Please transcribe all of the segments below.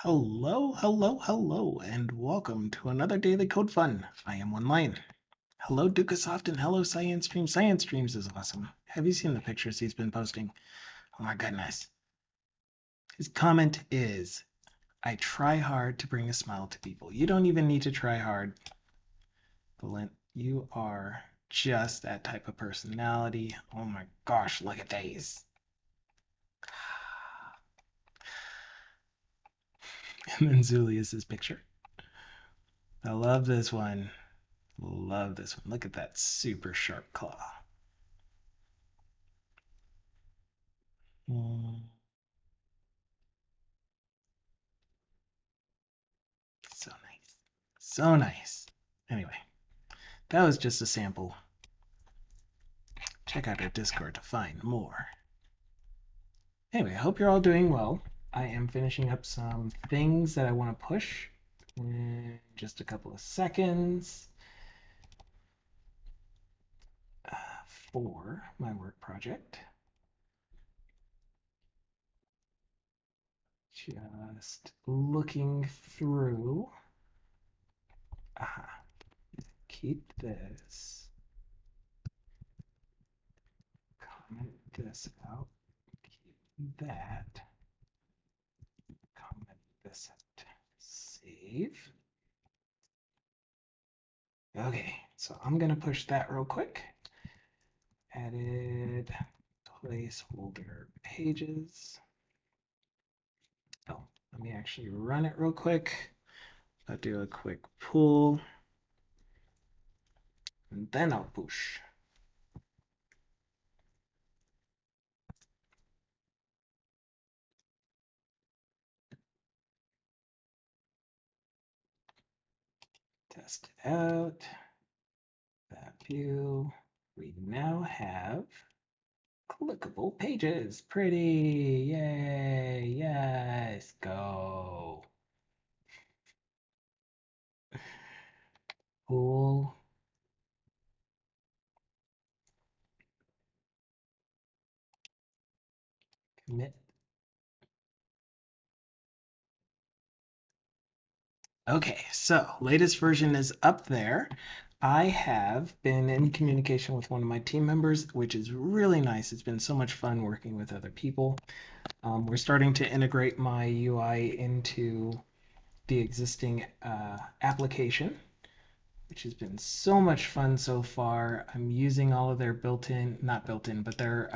Hello, and welcome to another Daily Code Fun. I am Online. Hello, Dukasoft, and hello, Science Streams. Science Streams is awesome. Have you seen the pictures he's been posting? Oh my goodness. His comment is, I try hard to bring a smile to people. You don't even need to try hard, Valent. You are just that type of personality. Oh my gosh, look at these. And then Zulius's picture. I love this one. Love this one. Look at that super sharp claw. So nice. So nice. Anyway, that was just a sample. Check out our Discord to find more. Anyway, I hope you're all doing well. I am finishing up some things that I want to push in just a couple of seconds for my work project. Just looking through. Keep this. Comment this out. Keep that. Comment this out. Save. Okay, so I'm gonna push that real quick. Added placeholder pages. Oh, let me actually run it real quick. I'll do a quick pull, and then I'll push. Test it out. That view. We now have clickable pages. Pretty. Yay. Yes. Go. Pull. Commit. Okay, so latest version is up there. I have been in communication with one of my team members, which is really nice. It's been so much fun working with other people. We're starting to integrate my UI into the existing application, which has been so much fun so far. I'm using all of their not built-in, but their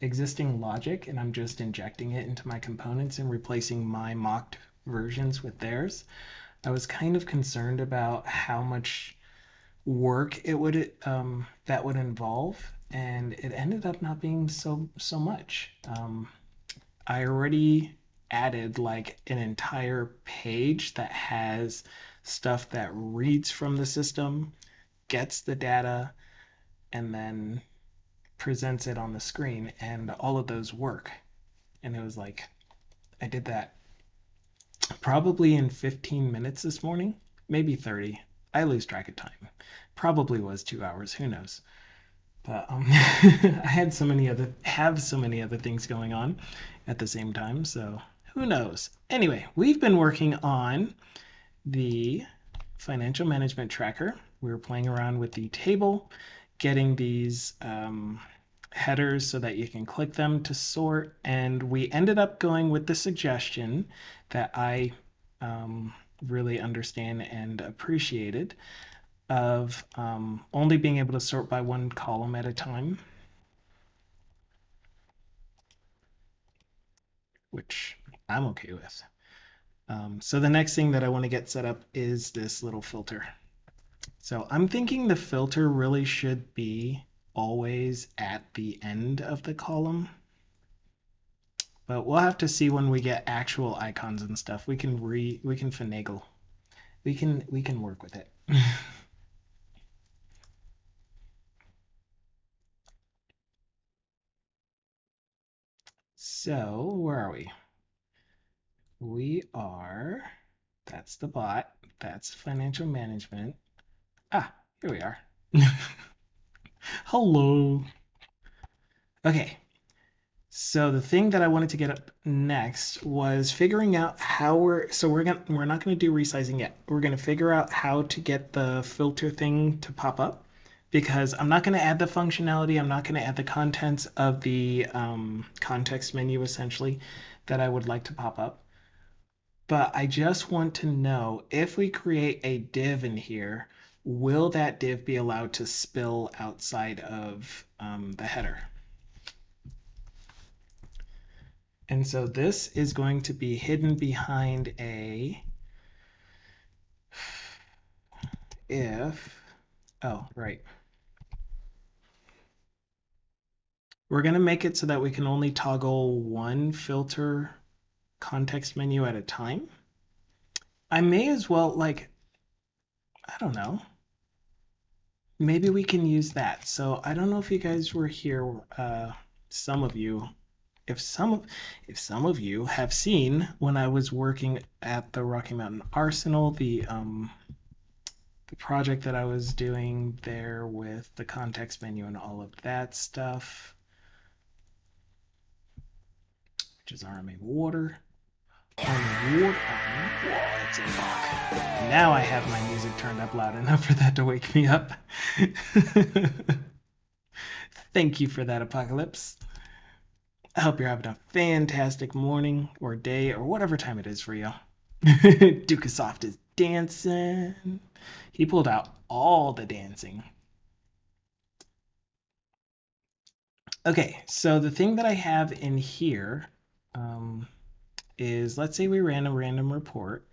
existing logic, and I'm just injecting it into my components and replacing my mocked versions with theirs. I was kind of concerned about how much work it would that would involve, and it ended up not being so much. I already added like an entire page that has stuff that reads from the system, gets the data, and then presents it on the screen, and all of those work. And it was like, I did that probably in 15 minutes this morning, maybe 30. I lose track of time. Probably was 2 hours, who knows. But I had so many other things going on at the same time, so who knows. Anyway, we've been working on the financial management tracker. We were playing around with the table, getting these headers so that you can click them to sort, and we ended up going with the suggestion that I really understand and appreciated of only being able to sort by one column at a time, which I'm okay with. So the next thing that I want to get set up is this little filter. So I'm thinking the filter really should be always at the end of the column. But we'll have to see when we get actual icons and stuff. We can finagle. We can work with it. So where are we? We are, that's the bot. That's financial management. Ah, here we are. Hello. Okay. So the thing that I wanted to get up next was figuring out how we're not gonna do resizing yet. We're gonna figure out how to get the filter thing to pop up because I'm not gonna add the functionality. I'm not gonna add the contents of the context menu essentially that I would like to pop up. But I just want to know if we create a div in here, will that div be allowed to spill outside of the header? And so this is going to be hidden behind a if, oh, right. We're going to make it so that we can only toggle one filter context menu at a time. I may as well, like, I don't know. Maybe we can use that. So I don't know if you guys were here, some of you, if some of you have seen when I was working at the Rocky Mountain Arsenal, the project that I was doing there with the context menu and all of that stuff, which is RMA water. On water, whoa, it's a rock. Now I have my music turned up loud enough for that to wake me up. Thank you for that, Apocalypse. I hope you're having a fantastic morning or day or whatever time it is for you. Dukasoft is dancing. He pulled out all the dancing. Okay, so the thing that I have in here is, let's say we ran a random report.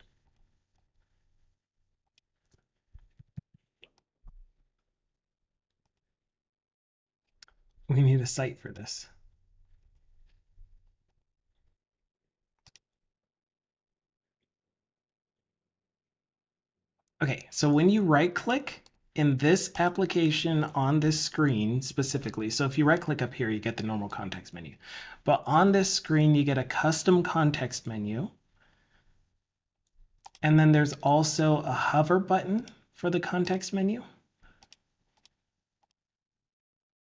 We need a site for this. Okay, so when you right click in this application on this screen specifically, so if you right click up here, you get the normal context menu. But on this screen, you get a custom context menu. And then there's also a hover button for the context menu.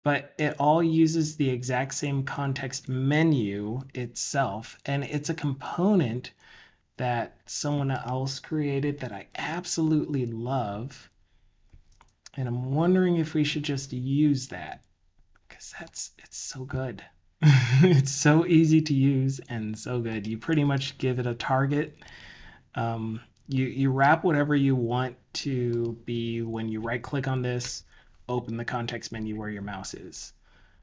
But it all uses the exact same context menu itself. And it's a component that someone else created that I absolutely love. And I'm wondering if we should just use that because it's so good. It's so easy to use and so good. You pretty much give it a target. You wrap whatever you want to be when you right click on this, open the context menu where your mouse is,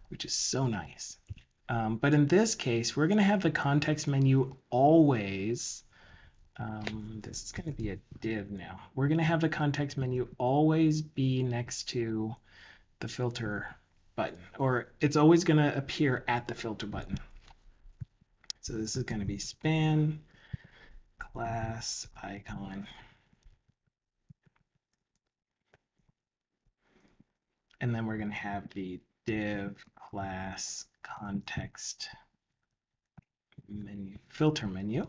which is so nice. But in this case, we're going to have the context menu always. This is going to be a div now. We're going to have the context menu always be next to the filter button, or it's always going to appear at the filter button. So this is going to be span class icon. And then we're going to have the div class context menu, filter menu,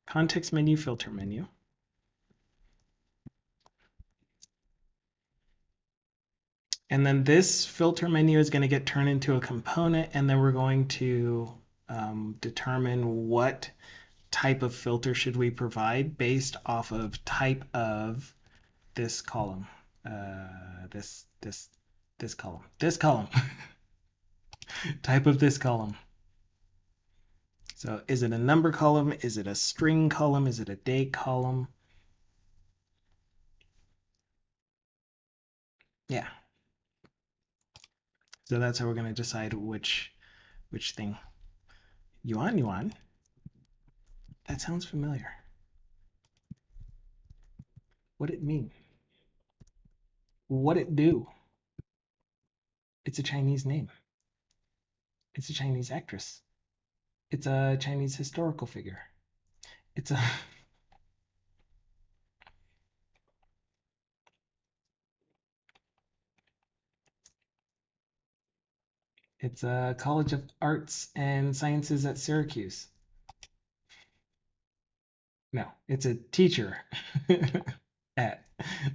context menu, filter menu. And then this filter menu is going to get turned into a component, and then we're going to determine what type of filter should we provide based off of type of this column, this column, type of this column. So is it a number column? Is it a string column? Is it a date column? Yeah. So that's how we're going to decide which thing. Yuan. That sounds familiar. What it mean? What it do? It's a Chinese name. It's a Chinese actress. It's a Chinese historical figure. It's a it's a College of Arts and Sciences at Syracuse. No, it's a teacher at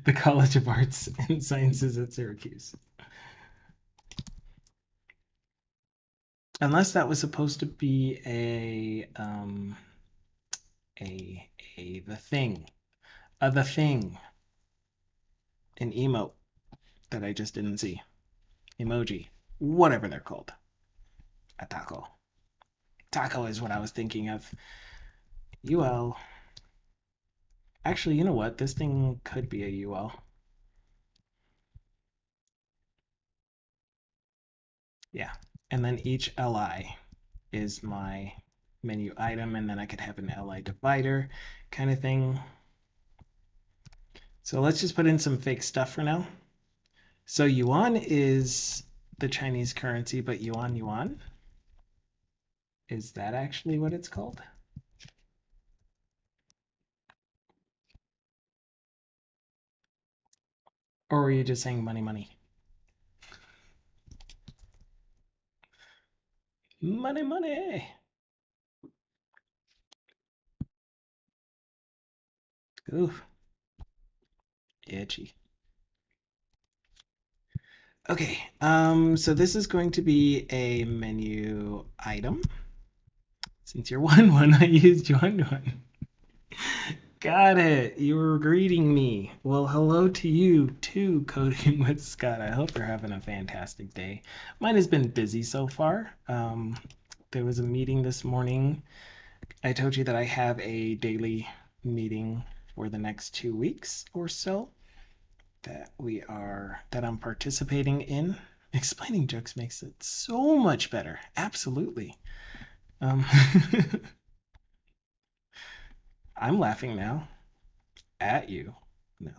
the College of Arts and Sciences at Syracuse. Unless that was supposed to be the thing, the thing, an emote that I just didn't see, emoji, whatever they're called, a taco. Taco is what I was thinking of. UL. Actually, you know what? This thing could be a UL. Yeah. And then each LI is my menu item, and then I could have an LI divider kind of thing. So let's just put in some fake stuff for now. So yuan is the Chinese currency, but yuan, is that actually what it's called? Or were you just saying money, money? Money, money. Oof, itchy. Okay, so this is going to be a menu item. Since you're 1-1, I used yuan. Got it. You were greeting me. Well, hello to you too, Coding with Scott. I hope you're having a fantastic day. Mine has been busy so far. There was a meeting this morning. I told you that I have a daily meeting for the next 2 weeks or so that I'm participating in. Explaining jokes makes it so much better. Absolutely. Um, I'm laughing now at you. No,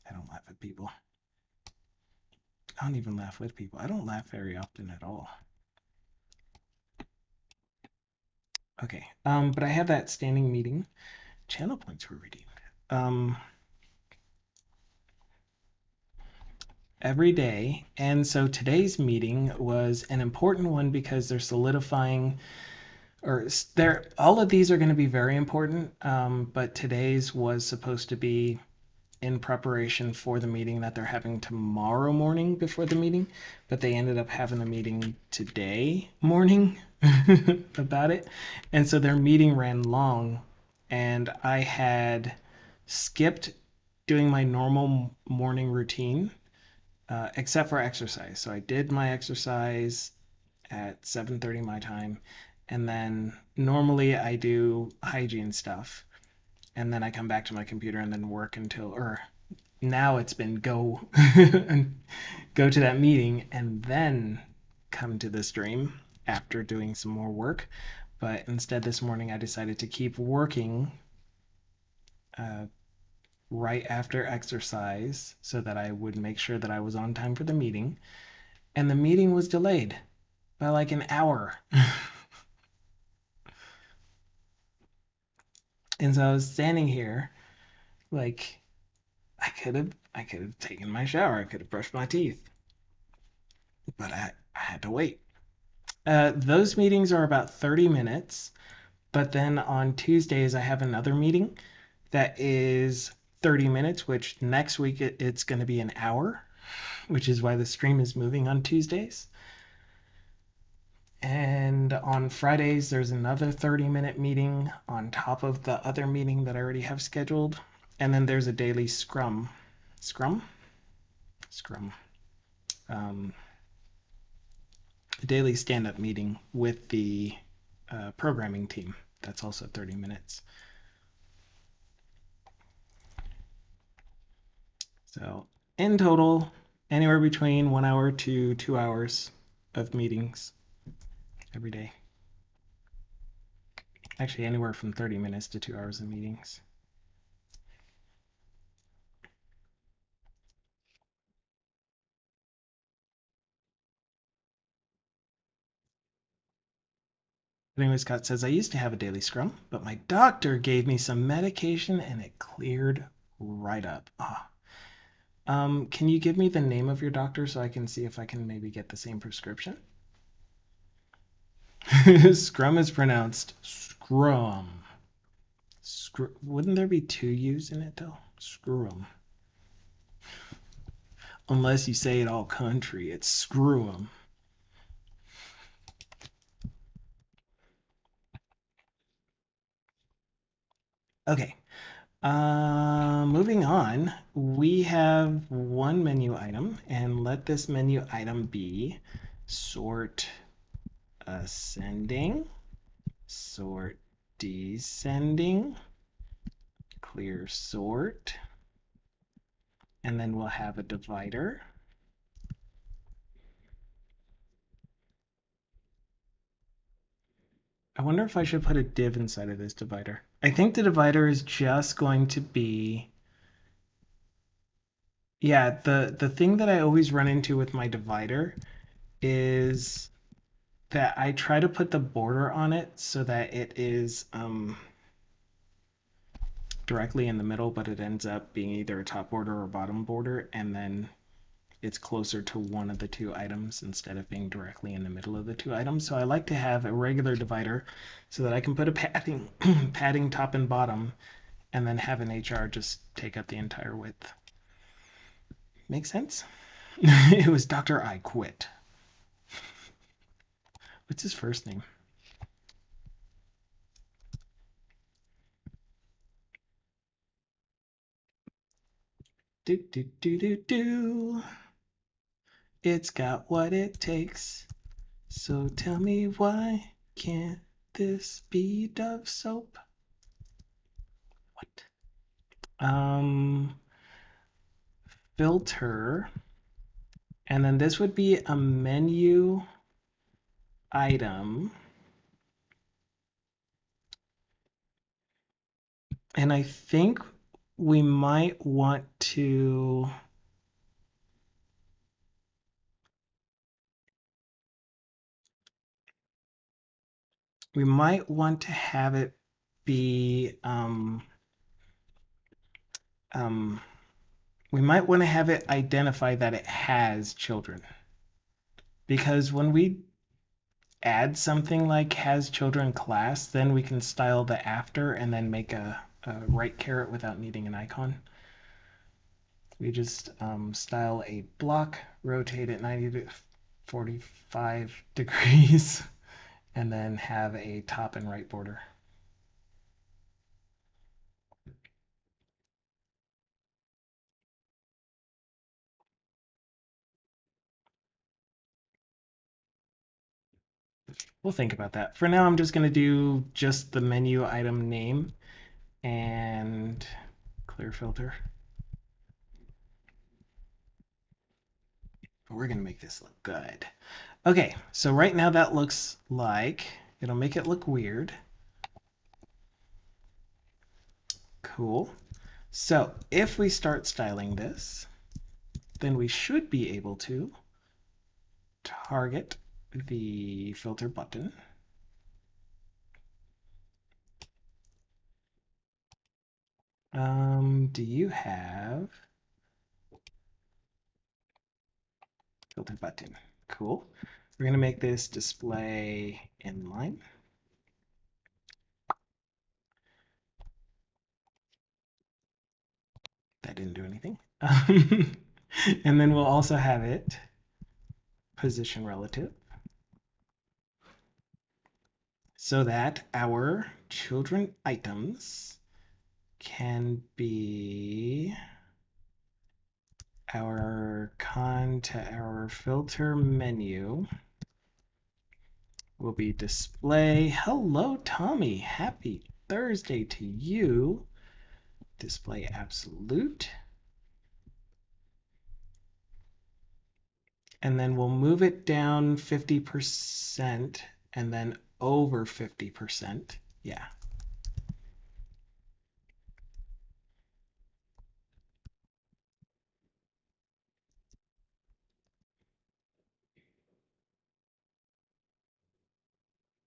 I don't laugh at people. I don't even laugh with people. I don't laugh very often at all. Okay, but I have that standing meeting. Channel points were redeemed. Every day. And so today's meeting was an important one because they're solidifying, or they're all of these are going to be very important. But today's was supposed to be in preparation for the meeting that they're having tomorrow morning before the meeting, but they ended up having a meeting today morning about it. And so their meeting ran long, and I had skipped doing my normal morning routine, except for exercise. So I did my exercise at 7:30 my time, and then normally I do hygiene stuff, and then I come back to my computer and then work until, or now it's been go and go to that meeting and then come to the stream after doing some more work. But instead, this morning I decided to keep working uh, right after exercise so that I would make sure that I was on time for the meeting. And the meeting was delayed by like an hour. And so I was standing here like I could have taken my shower, I could have brushed my teeth, but I had to wait. Those meetings are about 30 minutes, but then on Tuesdays I have another meeting that is 30 minutes, which next week it's going to be an hour, which is why the stream is moving on Tuesdays. And on Fridays, there's another 30-minute meeting on top of the other meeting that I already have scheduled. And then there's a daily scrum. Scrum? Scrum. A daily stand-up meeting with the programming team. That's also 30 minutes. So in total, anywhere between 1 hour to 2 hours of meetings every day. Actually, anywhere from 30 minutes to 2 hours of meetings. Anyway, Scott says, I used to have a daily scrum, but my doctor gave me some medication and it cleared right up. Ah. Can you give me the name of your doctor so I can see if I can maybe get the same prescription? Scrum is pronounced scrum. Wouldn't there be two U's in it though? Scrum. Unless you say it all country, it's screw 'em. Okay. Moving on, we have one menu item, and let this menu item be sort ascending, sort descending, clear sort, and then we'll have a divider. I wonder if I should put a div inside of this divider. I think the divider is just going to be, yeah, the thing that I always run into with my divider is that I try to put the border on it so that it is directly in the middle, but it ends up being either a top border or bottom border, and then it's closer to one of the two items instead of being directly in the middle of the two items. So I like to have a regular divider so that I can put a padding padding top and bottom, and then have an HR just take up the entire width. Make sense? It was Dr. I Quit. What's his first name? Do do do do do. It's got what it takes. So tell me why can't this be Dove soap? What? Filter. And then this would be a menu item. And I think we might want to have it be um, we might want to have it identify that it has children, because when we add something like has children class, then we can style the after and then make a right caret without needing an icon. We just style a block, rotate it 90 to 45 degrees, and then have a top and right border. We'll think about that. For now, I'm just going to do just the menu item name and clear filter. We're going to make this look good. Okay, so right now that looks like, it'll make it look weird. Cool. So if we start styling this, then we should be able to target the filter button. Do you have filter button? Cool. We're going to make this display inline. That didn't do anything. And then we'll also have it position relative, so that our children items can be our filter menu will be display. Hello, Tommy. Happy Thursday to you. Display absolute. And then we'll move it down 50% and then over 50%. Yeah.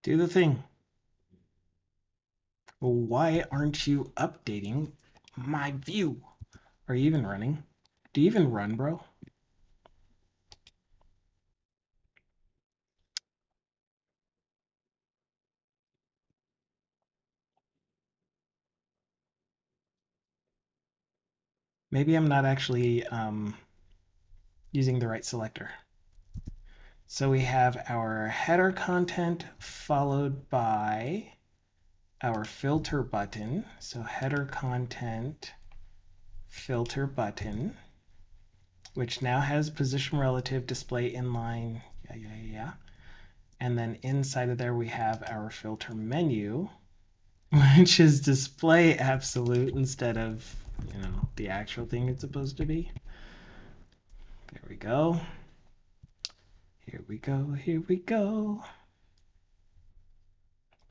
Do the thing. Well, why aren't you updating my view? Are you even running? Do you even run, bro? Maybe I'm not actually using the right selector. So we have our header content followed by our filter button. So header content filter button, which now has position relative, display inline, yeah. And then inside of there we have our filter menu, which is display absolute instead of, the actual thing it's supposed to be. There we go. Here we go, here we go.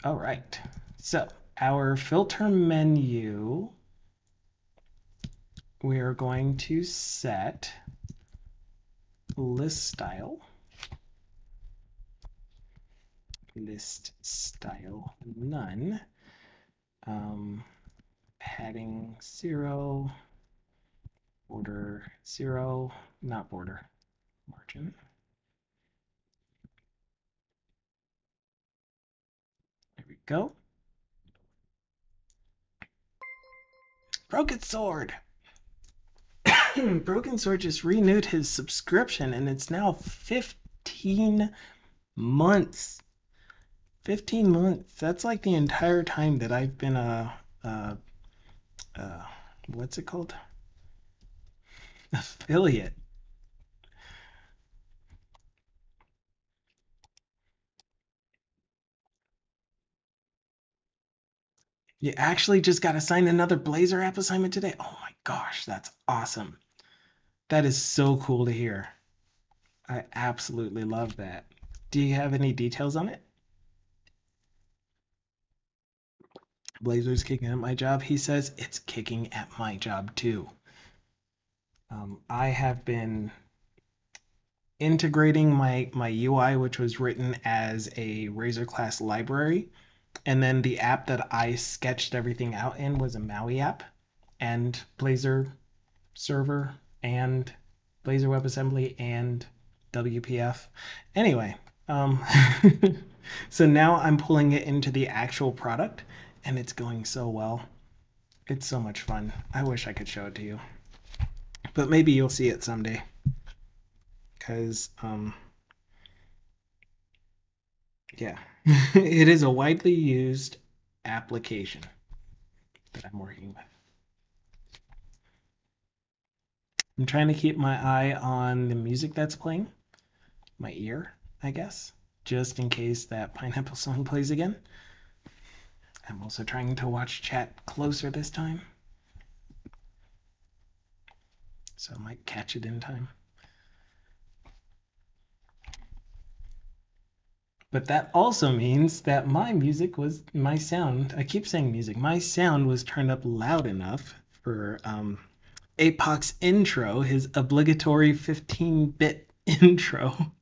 All right, so our filter menu, we are going to set list style none, padding 0, border 0, not border, margin. There we go. Broken Sword. Broken Sword just renewed his subscription and it's now 15 months. 15 months. That's like the entire time that I've been a what's it called? Affiliate. You actually just got assigned another Blazor app assignment today. Oh my gosh, that's awesome. That is so cool to hear. I absolutely love that. Do you have any details on it? Blazor's kicking at my job. He says it's kicking at my job too. I have been integrating my UI, which was written as a Razor class library, and then the app that I sketched everything out in was a Maui app, and Blazor server, and Blazor WebAssembly, and WPF. Anyway, so now I'm pulling it into the actual product, and it's going so well. It's so much fun. I wish I could show it to you, but maybe you'll see it someday. Because, yeah, it is a widely used application that I'm working with. I'm trying to keep my eye on the music that's playing, my ear, I guess, just in case that Pineapple song plays again. I'm also trying to watch chat closer this time, so I might catch it in time. But that also means that my sound, I keep saying music, my sound was turned up loud enough for APOC's intro, his obligatory 15-bit intro.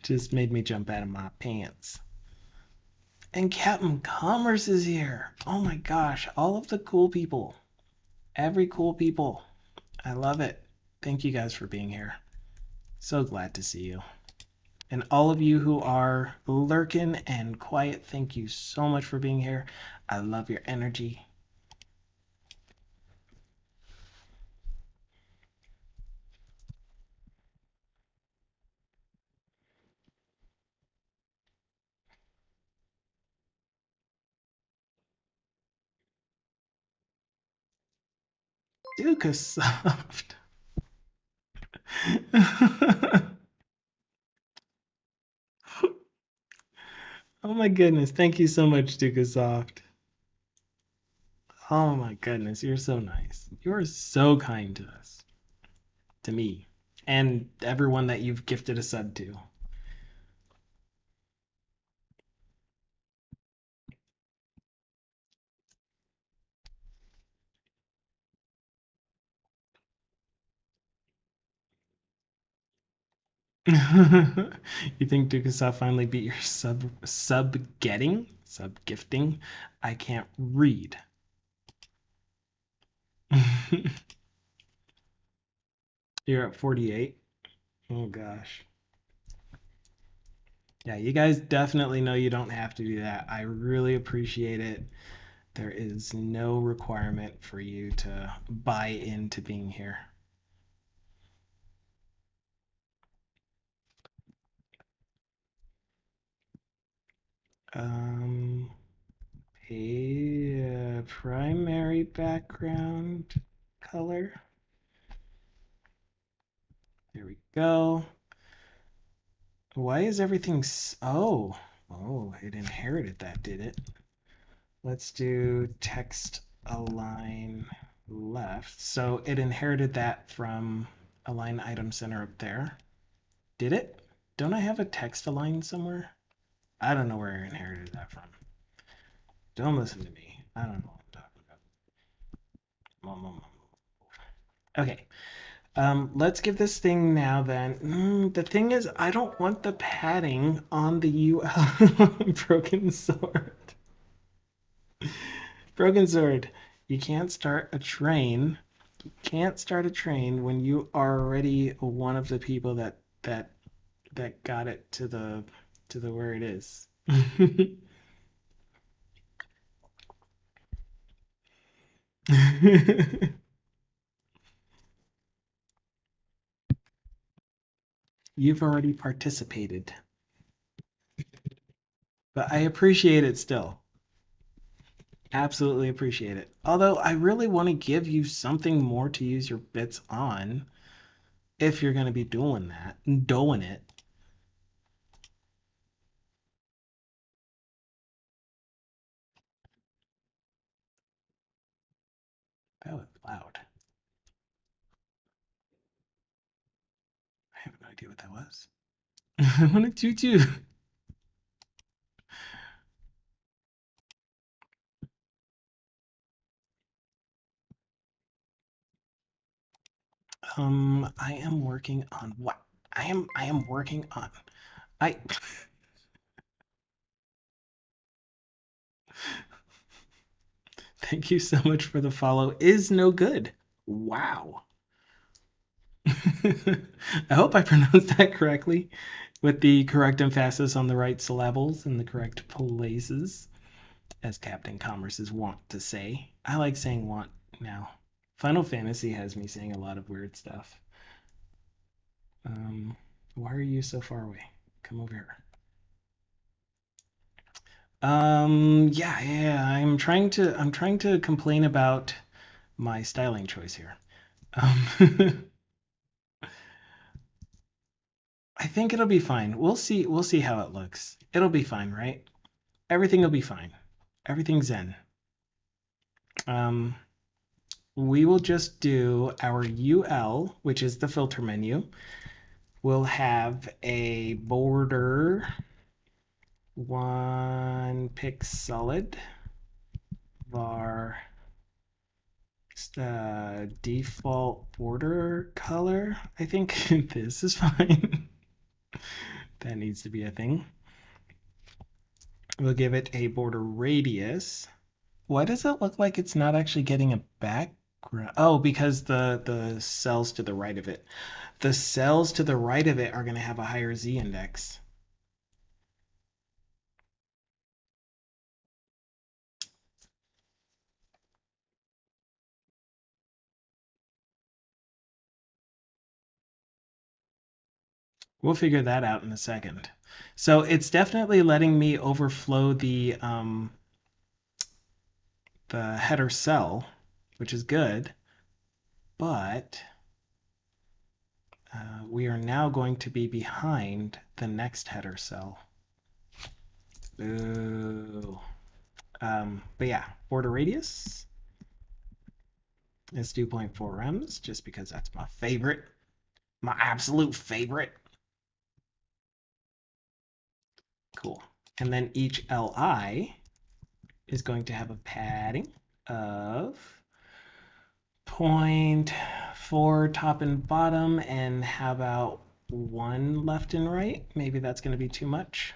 Just made me jump out of my pants. And Captain Commerce is here. Oh my gosh, all of the cool people. Every cool people. I love it. Thank you guys for being here. So glad to see you. And all of you who are lurking and quiet, thank you so much for being here. I love your energy. Dukasoft. Oh my goodness. Thank you so much, Dukasoft. Oh my goodness. You're so nice. You're so kind to us, to me, and everyone that you've gifted a sub to. You think Dukasoft finally beat your sub gifting? I can't read. You're at 48. Oh gosh. Yeah, you guys definitely know you don't have to do that. I really appreciate it. There is no requirement for you to buy into being here. Um, primary background color. There we go. Why is everything... Oh, it inherited that, did it? Let's do text align left. So it inherited that from align item center up there. Did it? Don't I have a text align somewhere? I don't know where I inherited that from. Don't listen to me. I don't know what I'm talking about. Okay. Let's give this thing now then. The thing is, I don't want the padding on the UL. Broken sword. Broken sword. You can't start a train. You can't start a train when you are already one of the people that got it to the where it is. You've already participated, but I appreciate it still. Absolutely appreciate it. Although I really want to give you something more to use your bits on if you're going to be doing it. That was loud. I have no idea what that was. I want a tutu. I am working on what? I am working on. I Thank you so much for the follow. Is no good. Wow. I hope I pronounced that correctly with the correct emphasis on the right syllables in the correct places, as Captain Commerce is wont to say. I like saying want now. Final Fantasy has me saying a lot of weird stuff. Um, why are you so far away? Come over here. Yeah. I'm trying to complain about my styling choice here. Um, I think it'll be fine. We'll see how it looks. It'll be fine, right? Everything will be fine. Everything's zen. Um, we will just do our UL, which is the filter menu. We'll have a border one pick solid var default border color. I think this is fine. That needs to be a thing. We'll give it a border radius. Why does it look like it's not actually getting a background? Oh, because the cells to the right of it. The cells to the right of it are going to have a higher Z index. We'll figure that out in a second. So it's definitely letting me overflow the header cell, which is good, but we are now going to be behind the next header cell. Ooh. But yeah, border radius is 2.4 rems, just because that's my favorite, my absolute favorite. Cool. And then each LI is going to have a padding of 0.4 top and bottom, and how about 1 left and right? Maybe that's going to be too much.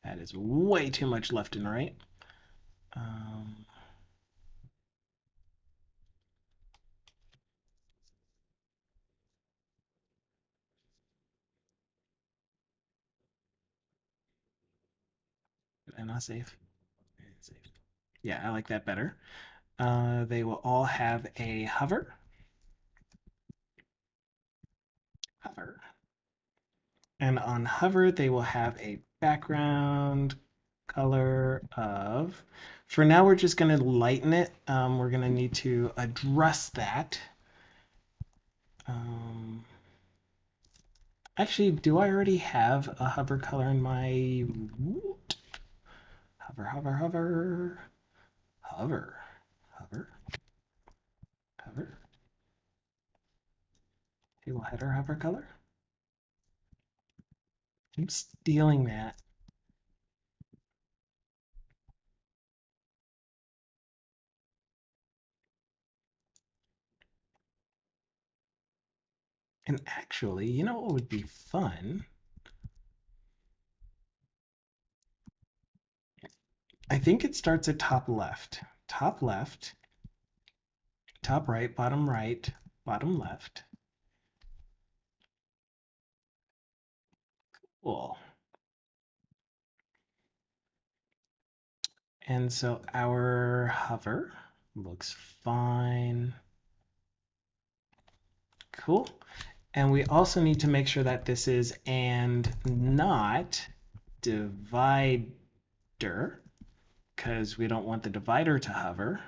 That is way too much left and right. Um, and not save. Save. Yeah, I like that better. They will all have a hover. Hover. And on hover, they will have a background color of. For now, we're just going to lighten it. We're going to need to address that. Actually, do I already have a hover color in my hover, hover, hover, hover, hover, hover? Table header hover color? I'm stealing that. And actually, you know what would be fun? I think it starts at top left. Top left, top right, bottom left. Cool. And so our hover looks fine. Cool. And we also need to make sure that this is and not divider, because we don't want the divider to hover.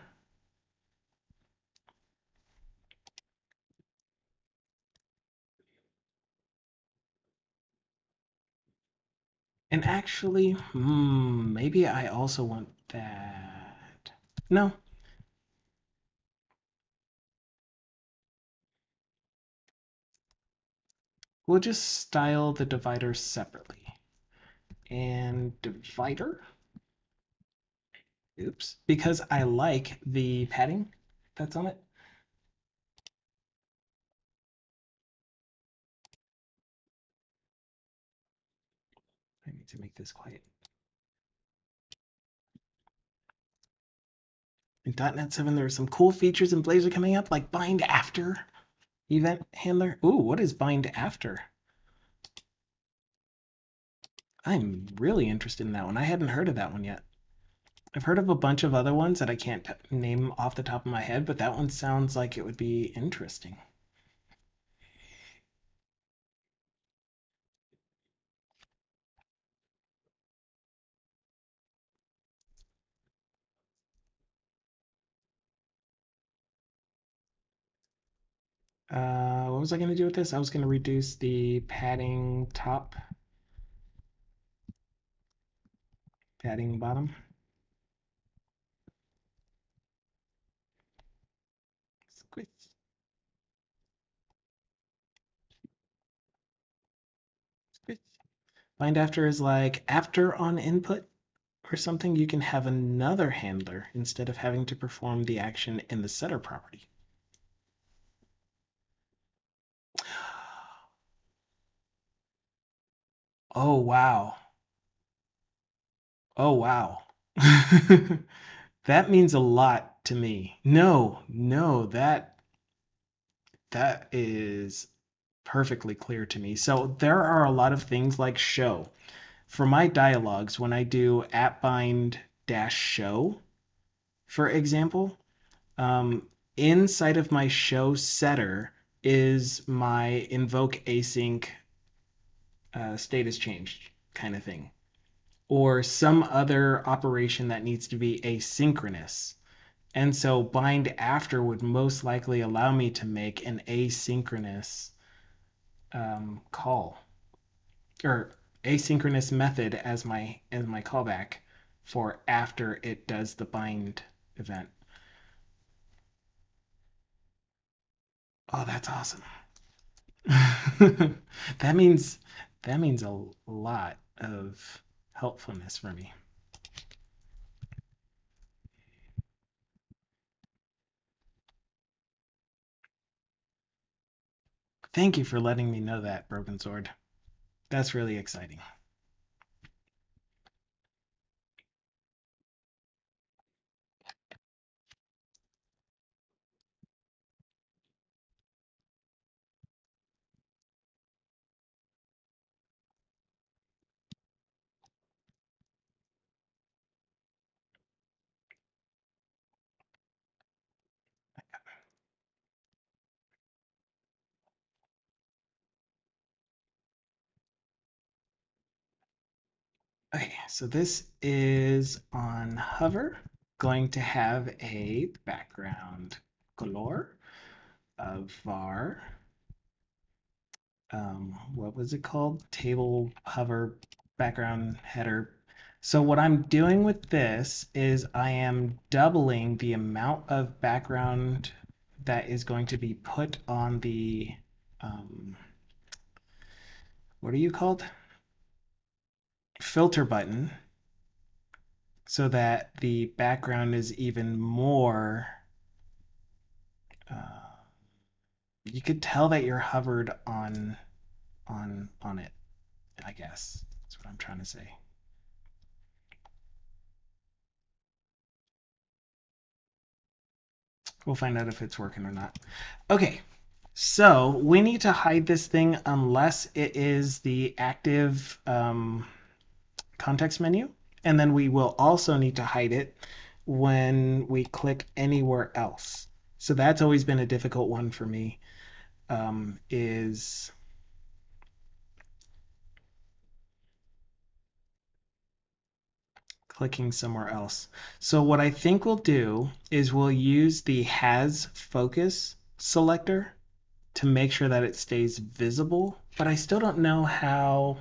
And actually, maybe I also want that. No. We'll just style the divider separately. And divider. Oops. Because I like the padding that's on it. I need to make this quiet. In .NET 7, there are some cool features in Blazor coming up, like bind after event handler. Ooh, what is bind after? I'm really interested in that one. I hadn't heard of that one yet. I've heard of a bunch of other ones that I can't name off the top of my head, but that one sounds like it would be interesting. What was I going to do with this? I was going to reduce the padding top, padding bottom. Squish. Squish. Bind after is like after on input or something, you can have another handler instead of having to perform the action in the setter property. Oh, wow. Oh, wow. That means a lot to me. No, that is perfectly clear to me. So there are a lot of things like show. For my dialogues, when I do @bind dash show, for example, inside of my show setter is my invoke async status change kind of thing, or some other operation that needs to be asynchronous. And so bind after would most likely allow me to make an asynchronous call or asynchronous method as my callback for after it does the bind event. Oh, that's awesome. that means a lot of helpfulness for me. Thank you for letting me know that, Broken Sword. That's really exciting. Okay, so this is on hover, going to have a background color of var, what was it called? Table hover background header. So what I'm doing with this is I am doubling the amount of background that is going to be put on the, what are you called? Filter button, so that the background is even more, uh, you could tell that you're hovered on it, I guess. That's what I'm trying to say. We'll find out if it's working or not. Okay, so we need to hide this thing unless it is the active context menu. And then we will also need to hide it when we click anywhere else. So that's always been a difficult one for me, is clicking somewhere else. So what I think we'll do is we'll use the has focus selector to make sure that it stays visible, but I still don't know how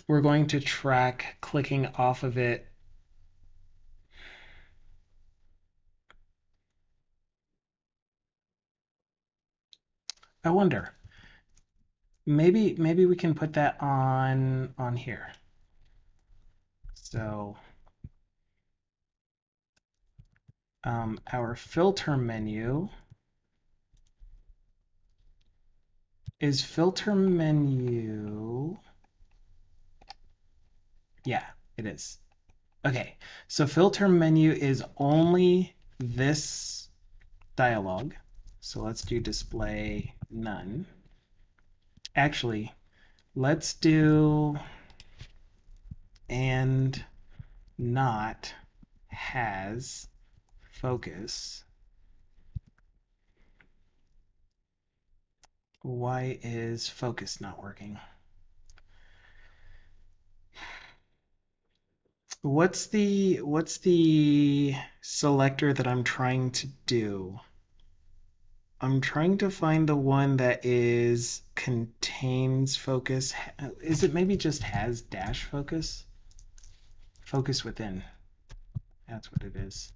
we're going to track clicking off of it. I wonder. Maybe we can put that on here. So our filter menu is filter menu. Yeah, it is. Okay, so filter menu is only this dialog. So let's do display none. Actually, let's do and not has focus. Why is focus not working? What's the selector that I'm trying to do? I'm trying to find the one that is contains focus. Is it maybe just has dash focus? Focus within. That's what it is.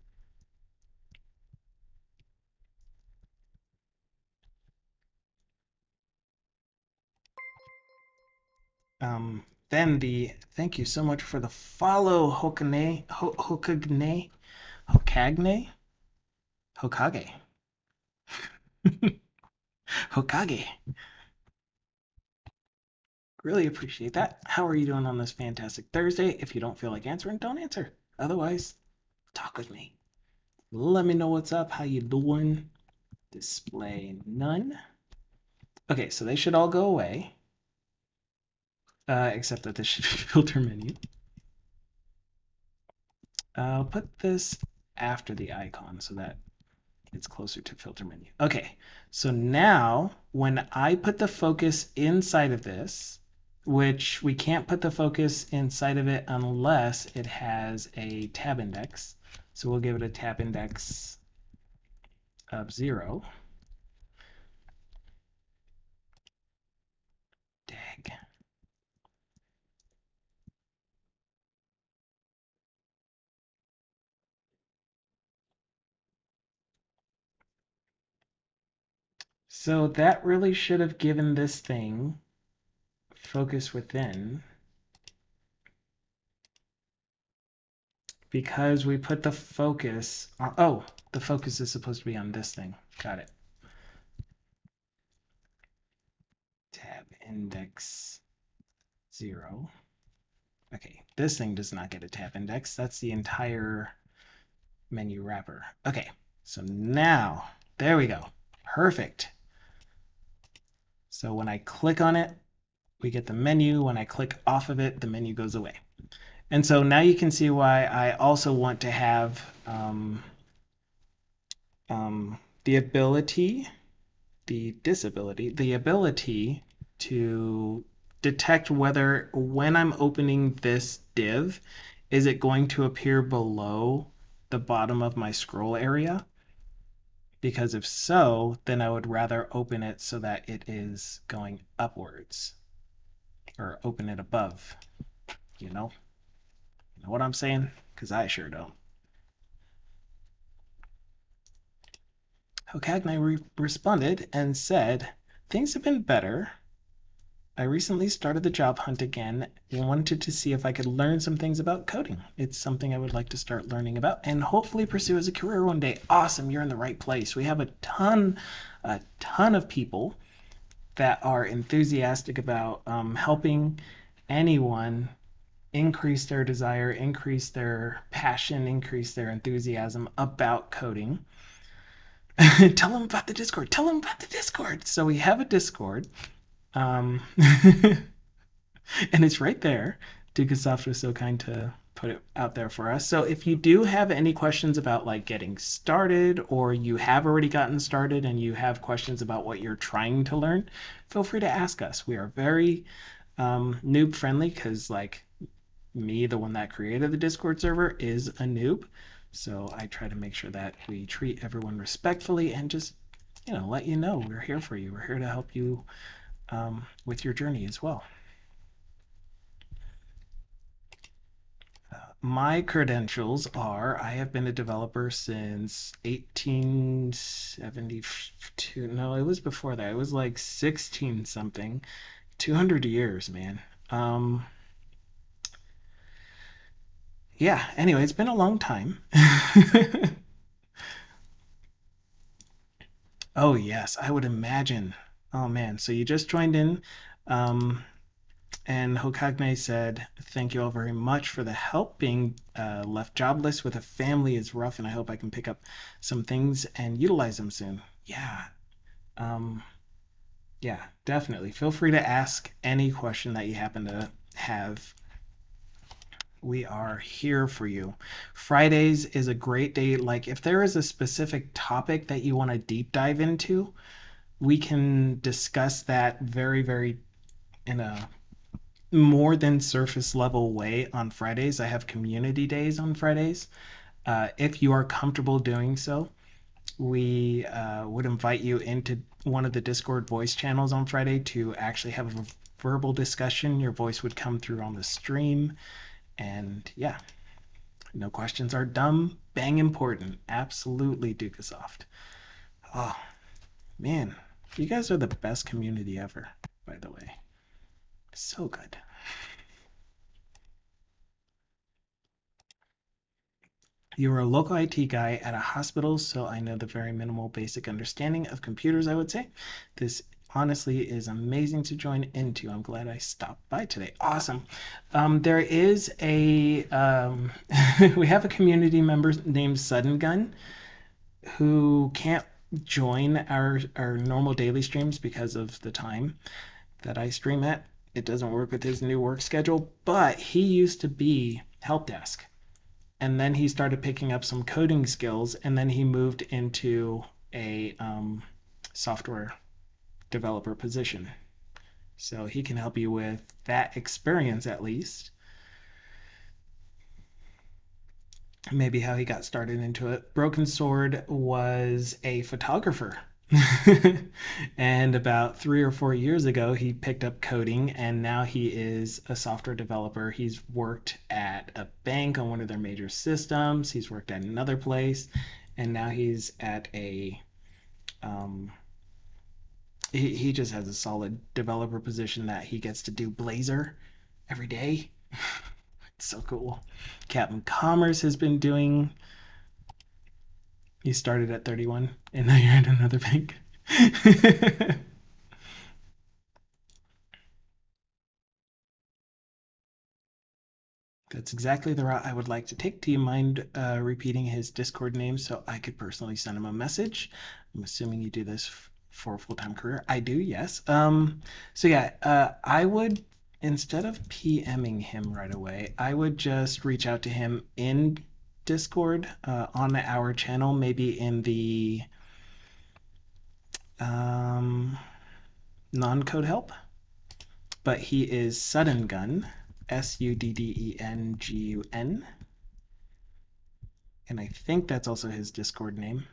Then thank you so much for the follow, Hokage. Hokage. Hokage. Really appreciate that. How are you doing on this fantastic Thursday? If you don't feel like answering, don't answer. Otherwise, talk with me. Let me know what's up. How you doing? Display none. Okay, so they should all go away. Except that this should be filter menu. I'll put this after the icon so that it's closer to filter menu. Okay, so now when I put the focus inside of this, which we can't put the focus inside of it unless it has a tab index. So we'll give it a tab index of 0. Dag. So that really should have given this thing focus within, because we put the focus on, oh, the focus is supposed to be on this thing. Got it. Tab index 0. Okay, this thing does not get a tab index. That's the entire menu wrapper. Okay, so now, there we go. Perfect. So when I click on it, we get the menu. When I click off of it, the menu goes away. And so now you can see why I also want to have the ability, the ability to detect whether when I'm opening this div, is it going to appear below the bottom of my scroll area? Because if so, then I would rather open it so that it is going upwards, or open it above, you know? You know what I'm saying? Because I sure don't. Hokagnai responded and said, "Things have been better. I recently started the job hunt again and wanted to see if I could learn some things about coding. It's something I would like to start learning about and hopefully pursue as a career one day." Awesome, you're in the right place. We have a ton of people that are enthusiastic about helping anyone increase their desire, increase their passion, increase their enthusiasm about coding. Tell them about the Discord. Tell them about the Discord. So we have a Discord. Um, and it's right there. Dukasoft was so kind to put it out there for us. So if you do have any questions about like getting started, or you have already gotten started and you have questions about what you're trying to learn, feel free to ask us. We are very noob friendly, because like me, the one that created the Discord server, is a noob. So I try to make sure that we treat everyone respectfully and just, let you know we're here for you. We're here to help you with your journey as well. My credentials are: I have been a developer since 1872. No, it was before that. It was like 16 something. 200 years, man. Yeah, anyway, it's been a long time. Oh, yes, I would imagine. Oh, man. So you just joined in. Um, And Hokagne said, "Thank you all very much for the help. Being left jobless with a family is rough, and I hope I can pick up some things and utilize them soon." Yeah, um, yeah, definitely. Feel free to ask any question that you happen to have. We are here for you. Fridays is a great day. Like, if there is a specific topic that you want to deep dive into, we can discuss that very, very in a more than surface level way on Fridays. I have community days on Fridays. If you are comfortable doing so, we would invite you into one of the Discord voice channels on Friday to actually have a verbal discussion. Your voice would come through on the stream. And yeah, no questions are dumb, bang important. Absolutely, Dukasoft. Oh, man. You guys are the best community ever, by the way. So good. You are a local IT guy at a hospital, so I know the very minimal basic understanding of computers, I would say. This honestly is amazing to join into. I'm glad I stopped by today. Awesome. There is we have a community member named Sudden Gun who can't join our normal daily streams because of the time that I stream at. It doesn't work with his new work schedule, but he used to be help desk, and then he started picking up some coding skills, and then he moved into a software developer position. So he can help you with that experience, at least. Maybe how he got started into it. Broken Sword was a photographer. And about 3 or 4 years ago, he picked up coding, and now he is a software developer. He's worked at a bank on one of their major systems. He's worked at another place, and now he's at a he just has a solid developer position that he gets to do Blazor every day. It's so cool. Captain Commerce has been doing. He started at 31, and now you're at another bank. That's exactly the route I would like to take. Do you mind repeating his Discord name so I could personally send him a message? I'm assuming you do this for a full-time career. I do, yes. So yeah, I would, instead of PMing him right away, I would just reach out to him in Discord on our channel, maybe in the non-code help. but he is Suddengun, Suddengun, and I think that's also his Discord name.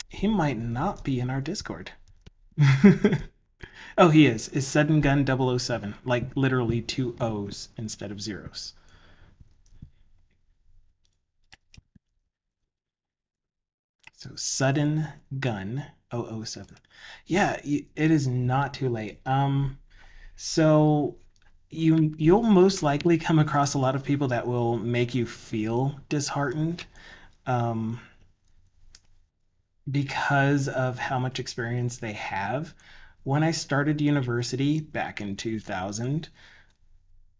He might not be in our Discord. Oh, he is. Is Suddengun 007, like literally two O's instead of zeros. So Sudden Gun 007. Yeah, it is not too late. So you'll most likely come across a lot of people that will make you feel disheartened, um, because of how much experience they have. When I started university back in 2000,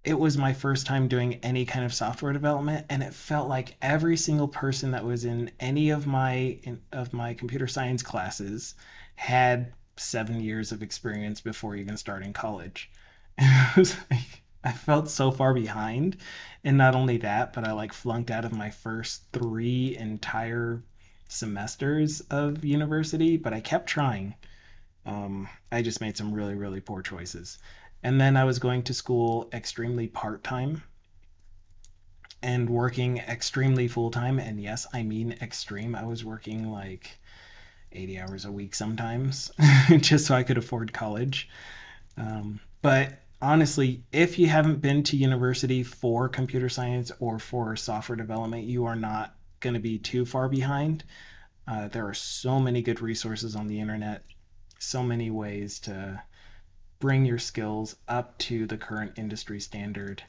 it was my first time doing any kind of software development, and it felt like every single person that was in any of my computer science classes had 7 years of experience before even starting college. And it was like I felt so far behind, and not only that, but I like flunked out of my first 3 entire semesters of university, but I kept trying. I just made some really, really poor choices. And then I was going to school extremely part time and working extremely full time. And yes, I mean extreme. I was working like 80 hours a week sometimes just so I could afford college. But honestly, if you haven't been to university for computer science or for software development, you are not going to be too far behind. There are so many good resources on the internet, so many ways to bring your skills up to the current industry standard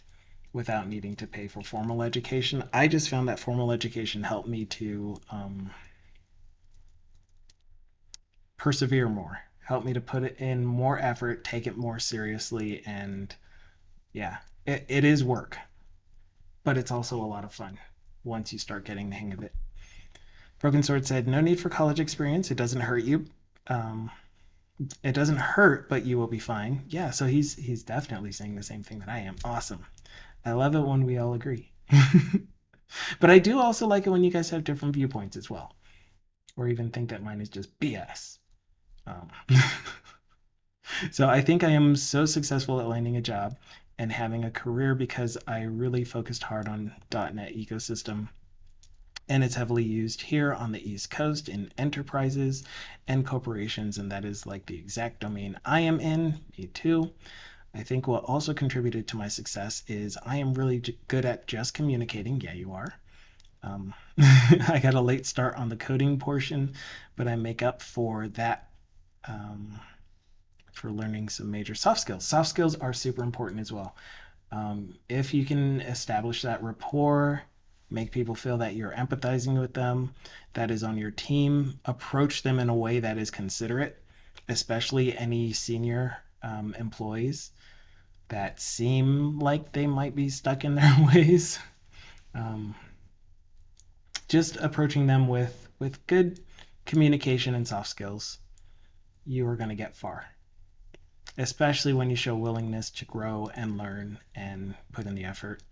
without needing to pay for formal education. I just found that formal education helped me to persevere more, helped me to put it in more effort, take it more seriously, and yeah, it is work, but it's also a lot of fun once you start getting the hang of it. Broken Sword said, "No need for college experience. It doesn't hurt you. Um, it doesn't hurt, but you will be fine." Yeah, so he's definitely saying the same thing that I am. Awesome. I love it when we all agree. But I do also like it when you guys have different viewpoints as well, or even think that mine is just BS. Um, so I think I am so successful at landing a job and having a career because I really focused hard on .NET ecosystem, and it's heavily used here on the East Coast in enterprises and corporations, and that is like the exact domain I am in. Me too. I think what also contributed to my success is I am really good at just communicating. Yeah, you are. I got a late start on the coding portion, but I make up for that, for learning some major soft skills. Soft skills are super important as well. If you can establish that rapport, make people feel that you're empathizing with them, that is on your team, approach them in a way that is considerate, especially any senior employees that seem like they might be stuck in their ways. Um, just approaching them with good communication and soft skills, you are going to get far, especially when you show willingness to grow and learn and put in the effort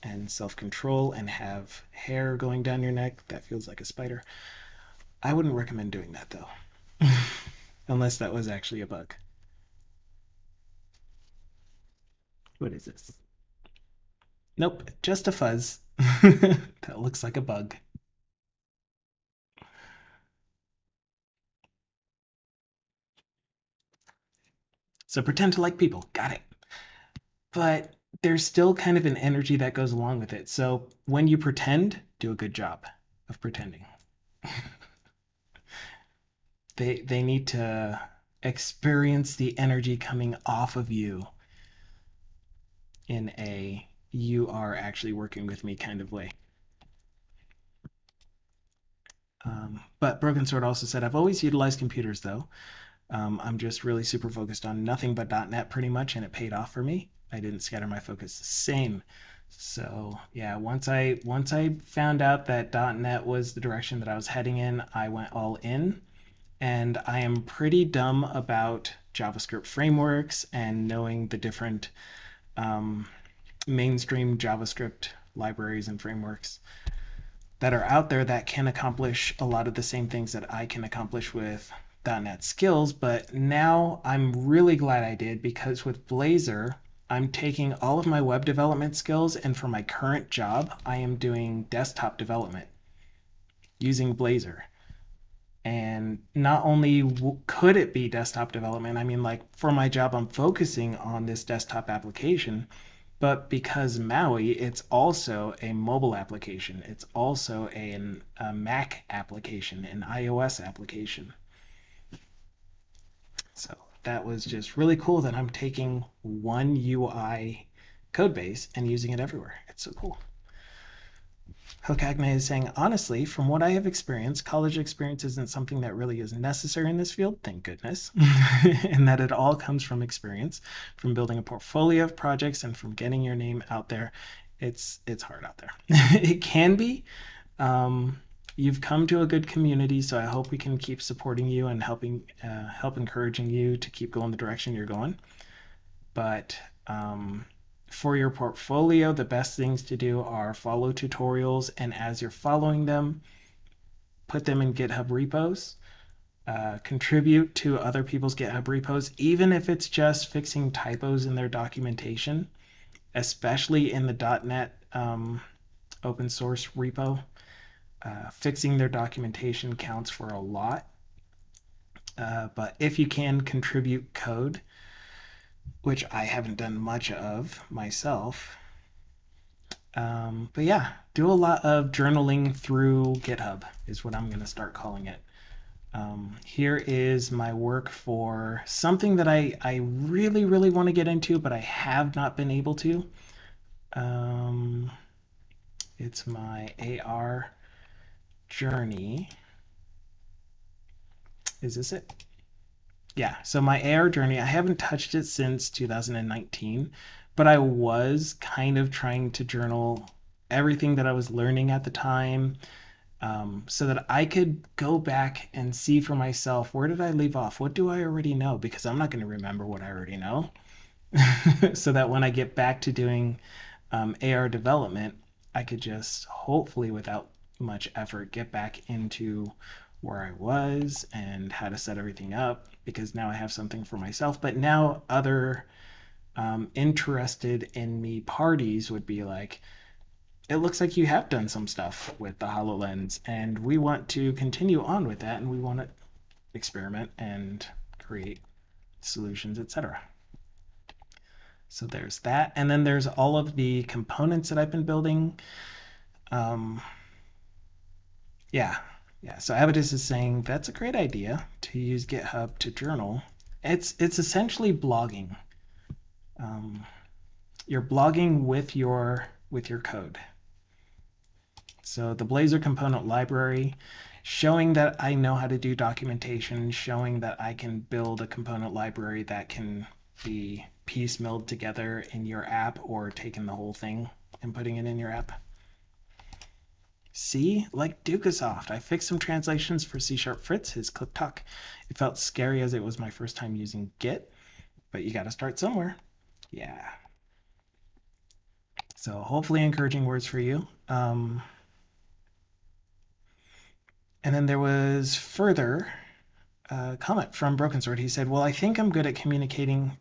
and self-control and have hair going down your neck that feels like a spider. I wouldn't recommend doing that though, unless that was actually a bug. What is this? Nope, just a fuzz. That looks like a bug. So pretend to like people. Got it. But there's still kind of an energy that goes along with it. So when you pretend, do a good job of pretending. They need to experience the energy coming off of you in a you are actually working with me kind of way. But Broken Sword also said, I've always utilized computers though. I'm just really super focused on nothing but .NET pretty much, and it paid off for me. I didn't scatter my focus. Same. So yeah, once I found out that .NET was the direction that I was heading in, I went all in. And I am pretty dumb about JavaScript frameworks and knowing the different um, mainstream JavaScript libraries and frameworks that are out there that can accomplish a lot of the same things that I can accomplish with .NET skills, but now I'm really glad I did, because with Blazor, I'm taking all of my web development skills, and for my current job, I am doing desktop development using Blazor. And not only could it be desktop development, I mean, like for my job, I'm focusing on this desktop application, but because Maui, it's also a mobile application. It's also a Mac application, an iOS application. So that was just really cool that I'm taking one UI code base and using it everywhere. It's so cool. Hokagne is saying, honestly, from what I have experienced, college experience isn't something that really is necessary in this field, thank goodness, and that it all comes from experience, from building a portfolio of projects and from getting your name out there. It's hard out there. It can be. You've come to a good community, so I hope we can keep supporting you and help encouraging you to keep going the direction you're going. But for your portfolio, the best things to do are follow tutorials, and as you're following them, put them in GitHub repos. Contribute to other people's GitHub repos, even if it's just fixing typos in their documentation, especially in the .NET open source repo. Fixing their documentation counts for a lot. But if you can contribute code, which I haven't done much of myself, but yeah, do a lot of journaling through GitHub is what I'm going to start calling it. Here is my work for something that I really, really want to get into, but I have not been able to. It's my AR journey. Is this it? Yeah, so my AR journey, I haven't touched it since 2019, but I was kind of trying to journal everything that I was learning at the time, so that I could go back and see for myself, where did I leave off? What do I already know? Because I'm not going to remember what I already know. So that when I get back to doing AR development, I could just hopefully, without much effort, get back into where I was and how to set everything up, because now I have something for myself. But now other interested in me parties would be like, it looks like you have done some stuff with the HoloLens, and we want to continue on with that, and we want to experiment and create solutions, etc. So there's that, and then there's all of the components that I've been building. Yeah, so Avidus is saying that's a great idea to use GitHub to journal. It's essentially blogging. You're blogging with your code. So the Blazor component library, showing that I know how to do documentation, showing that I can build a component library that can be piecemealed together in your app, or taking the whole thing and putting it in your app. See, like Dukasoft, I fixed some translations for C# Fritz, his clip talk. It felt scary as it was my first time using Git, but you got to start somewhere. Yeah. So hopefully encouraging words for you. And then there was further comment from Broken Sword. He said, well, I think I'm good at communicating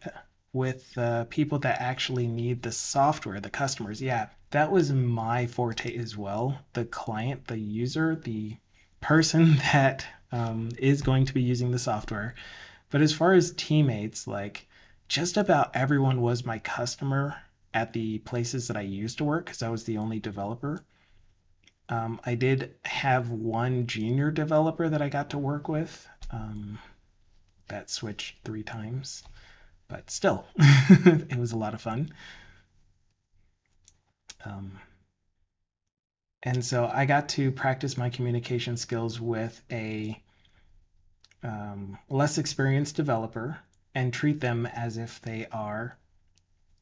with people that actually need the software, the customers. Yeah, that was my forte as well. The client, the user, the person that is going to be using the software. But as far as teammates, like just about everyone was my customer at the places that I used to work, because I was the only developer. I did have one junior developer that I got to work with. That switched 3 times, but still, it was a lot of fun. And so I got to practice my communication skills with a less experienced developer and treat them as if they are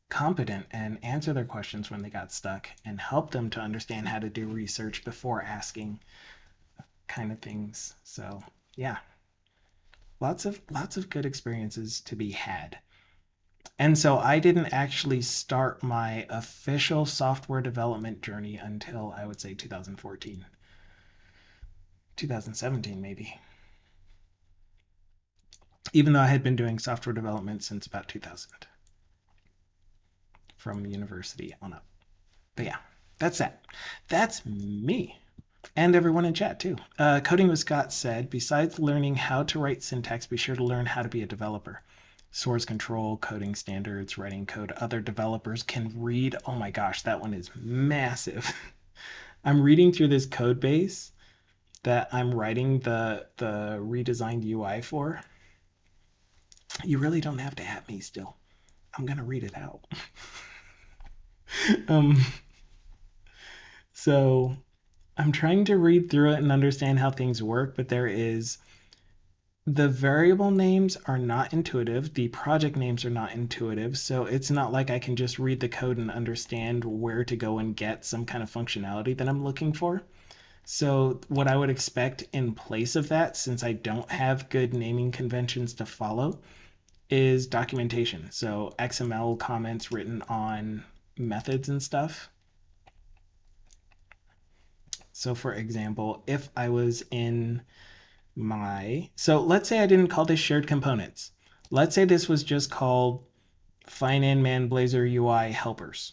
competent, and answer their questions when they got stuck, and help them to understand how to do research before asking, kind of things. So yeah, lots of good experiences to be had. And so I didn't actually start my official software development journey until, I would say, 2014, 2017 maybe. even though I had been doing software development since about 2000 from university on up. But yeah, that's that. That's me. And everyone in chat too. Coding with Scott said, besides learning how to write syntax, be sure to learn how to be a developer. Source control, coding standards, writing code other developers can read. Oh my gosh, that one is massive. I'm reading through this code base that I'm writing the redesigned UI for. You really don't have to at me still. I'm gonna read it out. um, so I'm trying to read through it and understand how things work, but the variable names are not intuitive. The project names are not intuitive. So it's not like I can just read the code and understand where to go and get some kind of functionality that I'm looking for. So what I would expect in place of that, since I don't have good naming conventions to follow, is documentation. So XML comments written on methods and stuff. So for example, if I was in so let's say I didn't call this shared components. Let's say this was just called Finan Blazor UI helpers.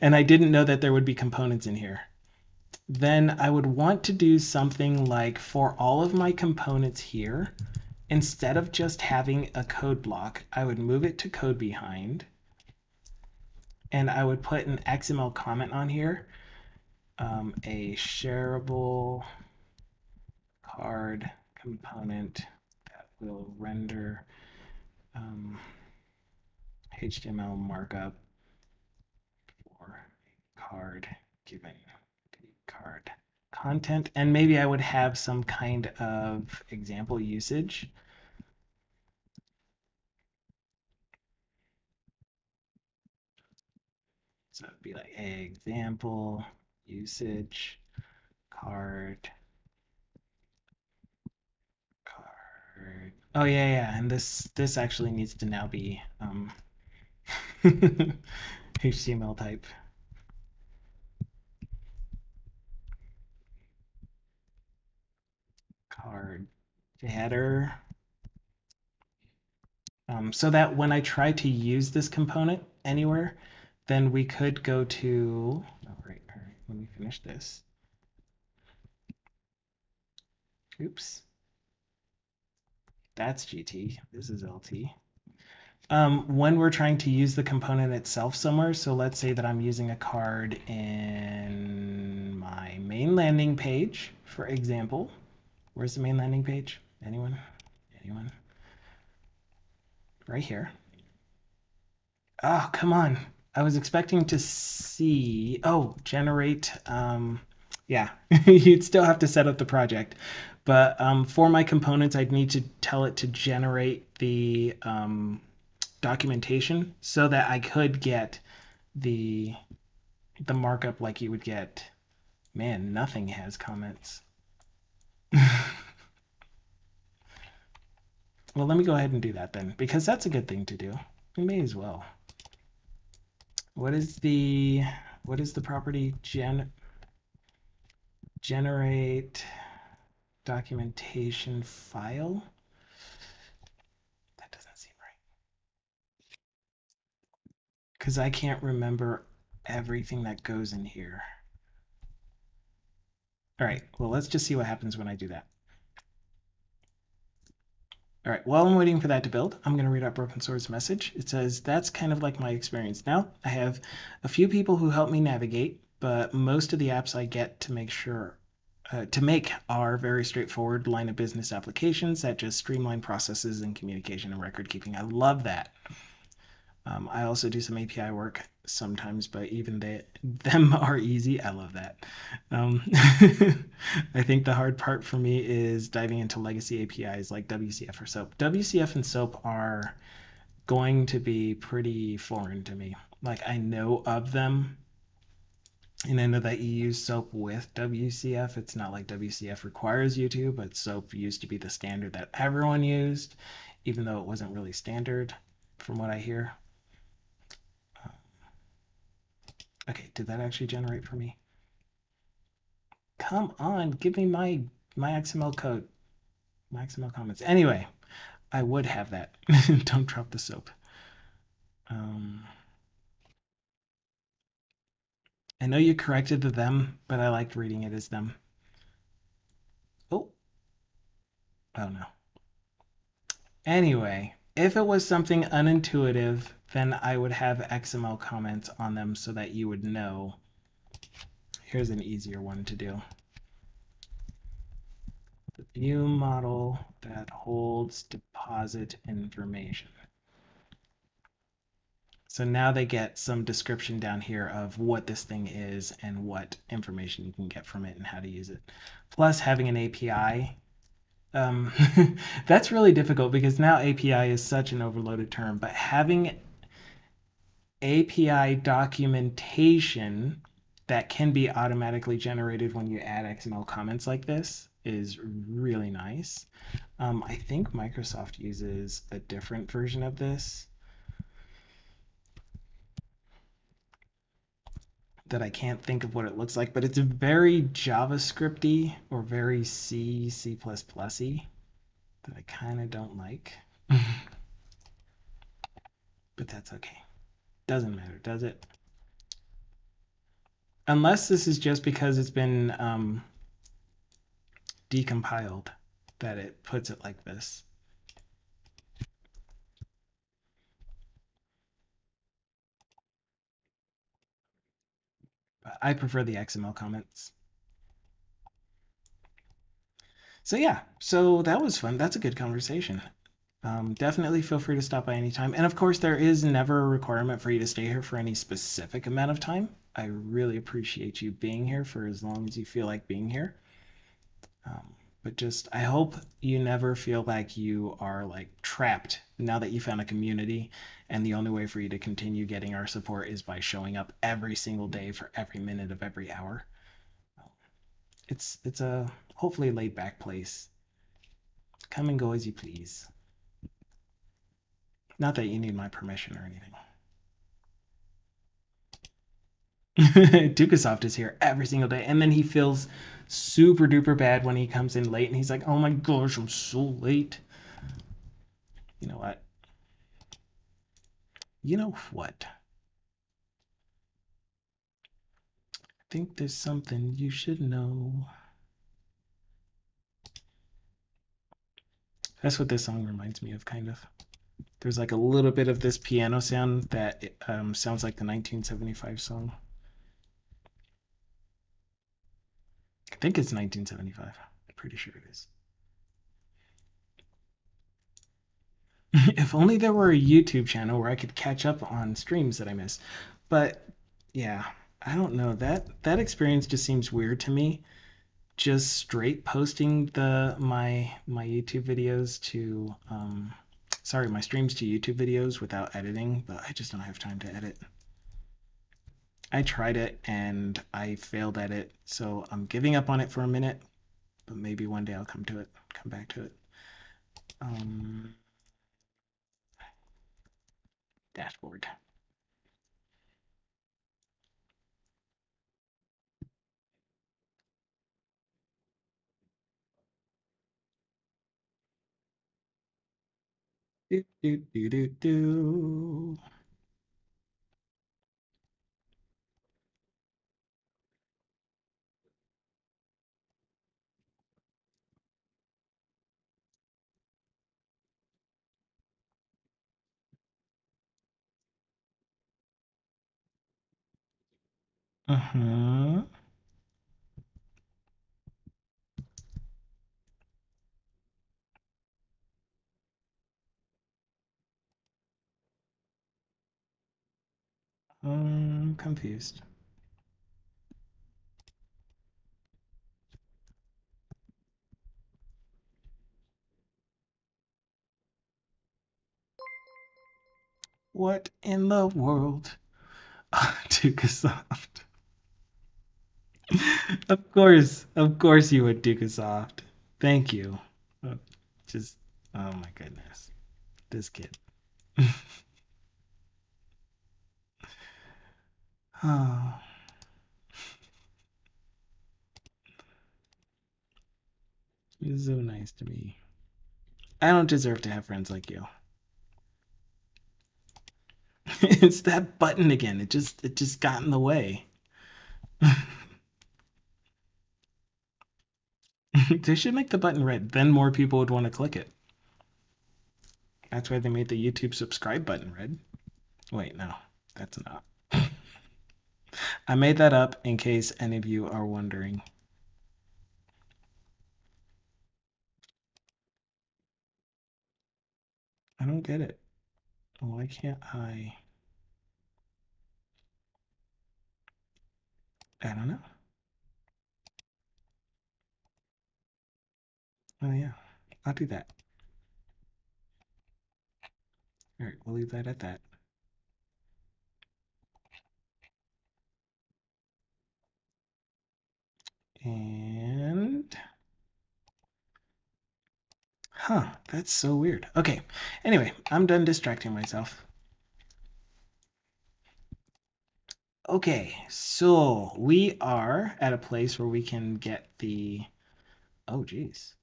And I didn't know that there would be components in here. Then I would want to do something like for all of my components here, instead of just having a code block, I would move it to code behind. And I would put an XML comment on here, a shareable card component that will render HTML markup for card given the card content. And maybe I would have some kind of example usage. So it'd be like example usage card. Oh yeah, and this actually needs to now be HTML type. Card header. So that when I try to use this component anywhere, then we could go to, all right, let me finish this. Oops. That's GT, this is LT. When we're trying to use the component itself somewhere, so let's say that I'm using a card in my main landing page, for example. Where's the main landing page? Anyone? Anyone? Right here. Oh, come on. I was expecting to see, oh, generate, yeah, you'd still have to set up the project. But for my components, I'd need to tell it to generate the documentation so that I could get the markup like you would get. Man, nothing has comments. Well, let me go ahead and do that then, because that's a good thing to do. We may as well. What is the property generate documentation file? That doesn't seem right. Because I can't remember everything that goes in here. All right, well, let's just see what happens when I do that. All right, while I'm waiting for that to build, I'm going to read out Broken Sword's message. It says, that's kind of like my experience now. I have a few people who help me navigate, but most of the apps I get to make are very straightforward line of business applications that just streamline processes and communication and record keeping. I love that. I also do some API work sometimes, but even them are easy. I love that. I think the hard part for me is diving into legacy APIs like WCF or SOAP. WCF and SOAP are going to be pretty foreign to me. Like, I know of them, and I know that you use SOAP with WCF. It's not like WCF requires you to, but SOAP used to be the standard that everyone used, even though it wasn't really standard from what I hear. Okay, did that actually generate for me? Come on, give me my XML code, my XML comments. Anyway, I would have that. Don't drop the soap. Um, I know you corrected the them, but I liked reading it as them. Oh, oh no. Anyway, if it was something unintuitive, then I would have XML comments on them so that you would know. Here's an easier one to do. The view model that holds deposit information. So now they get some description down here of what this thing is and what information you can get from it and how to use it. Plus having an API. That's really difficult because now API is such an overloaded term, but having API documentation that can be automatically generated when you add XML comments like this is really nice. I think Microsoft uses a different version of this that I can't think of what it looks like, but it's very JavaScripty or very C++y that I kind of don't like. But that's okay. Doesn't matter, does it? Unless this is just because it's been decompiled that it puts it like this. But I prefer the XML comments. So yeah, so that was fun. That's a good conversation. Definitely feel free to stop by anytime. And of course, there is never a requirement for you to stay here for any specific amount of time. I really appreciate you being here for as long as you feel like being here. But just, I hope you never feel like you are like trapped now that you found a community and the only way for you to continue getting our support is by showing up every single day for every minute of every hour. It's a hopefully laid back place. Come and go as you please. Not that you need my permission or anything. Dukasoft is here every single day, and then he feels super duper bad when he comes in late, and he's like, "Oh my gosh, I'm so late." You know what? You know what? I think there's something you should know. That's what this song reminds me of, kind of. There's like a little bit of this piano sound that sounds like the 1975 song. I think it's 1975. I'm pretty sure it is. If only there were a YouTube channel where I could catch up on streams that I miss. But yeah, I don't know. That experience just seems weird to me. Just straight posting my YouTube videos to sorry, my streams to YouTube videos without editing, but I just don't have time to edit. I tried it and I failed at it, so I'm giving up on it for a minute, but maybe one day I'll come back to it. Dashboard. Do do do do do. Uh-huh. I'm confused. What in the world? Dukasoft. Of course you would, Dukasoft. Thank you. Uh, Just, oh my goodness, this kid. Oh, you're so nice to me. I don't deserve to have friends like you. It's that button again. It just got in the way. They should make the button red. Then more people would want to click it. That's why they made the YouTube subscribe button red. Wait, no, that's not. I made that up in case any of you are wondering. I don't get it. Why can't I? I don't know. Oh yeah, I'll do that. All right, we'll leave that at that. And that's so weird. Okay, anyway, I'm done distracting myself. Okay, so we are at a place where we can get the. Oh geez.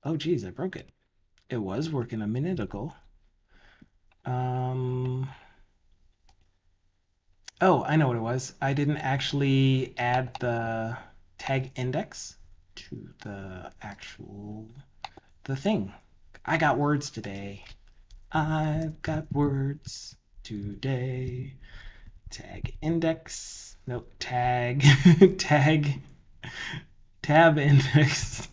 Oh geez, I broke it. It was working a minute ago. Um. Oh, I know what it was. I didn't actually add the tag index to the thing. I got words today. I've got words today. Tag index. Nope. Tag. Tag. Tab index.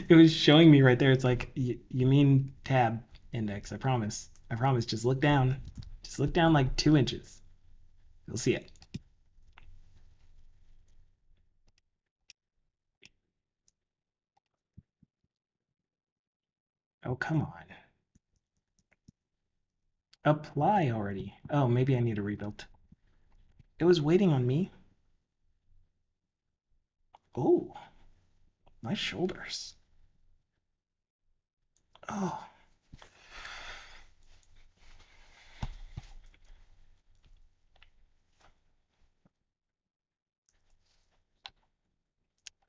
It was showing me right there. It's like, you mean tab index. I promise. I promise. Just look down. Just look down like 2 inches. You'll see it. Oh, come on. Apply already. Oh, maybe I need a rebuild. It was waiting on me. Oh, my shoulders. Oh.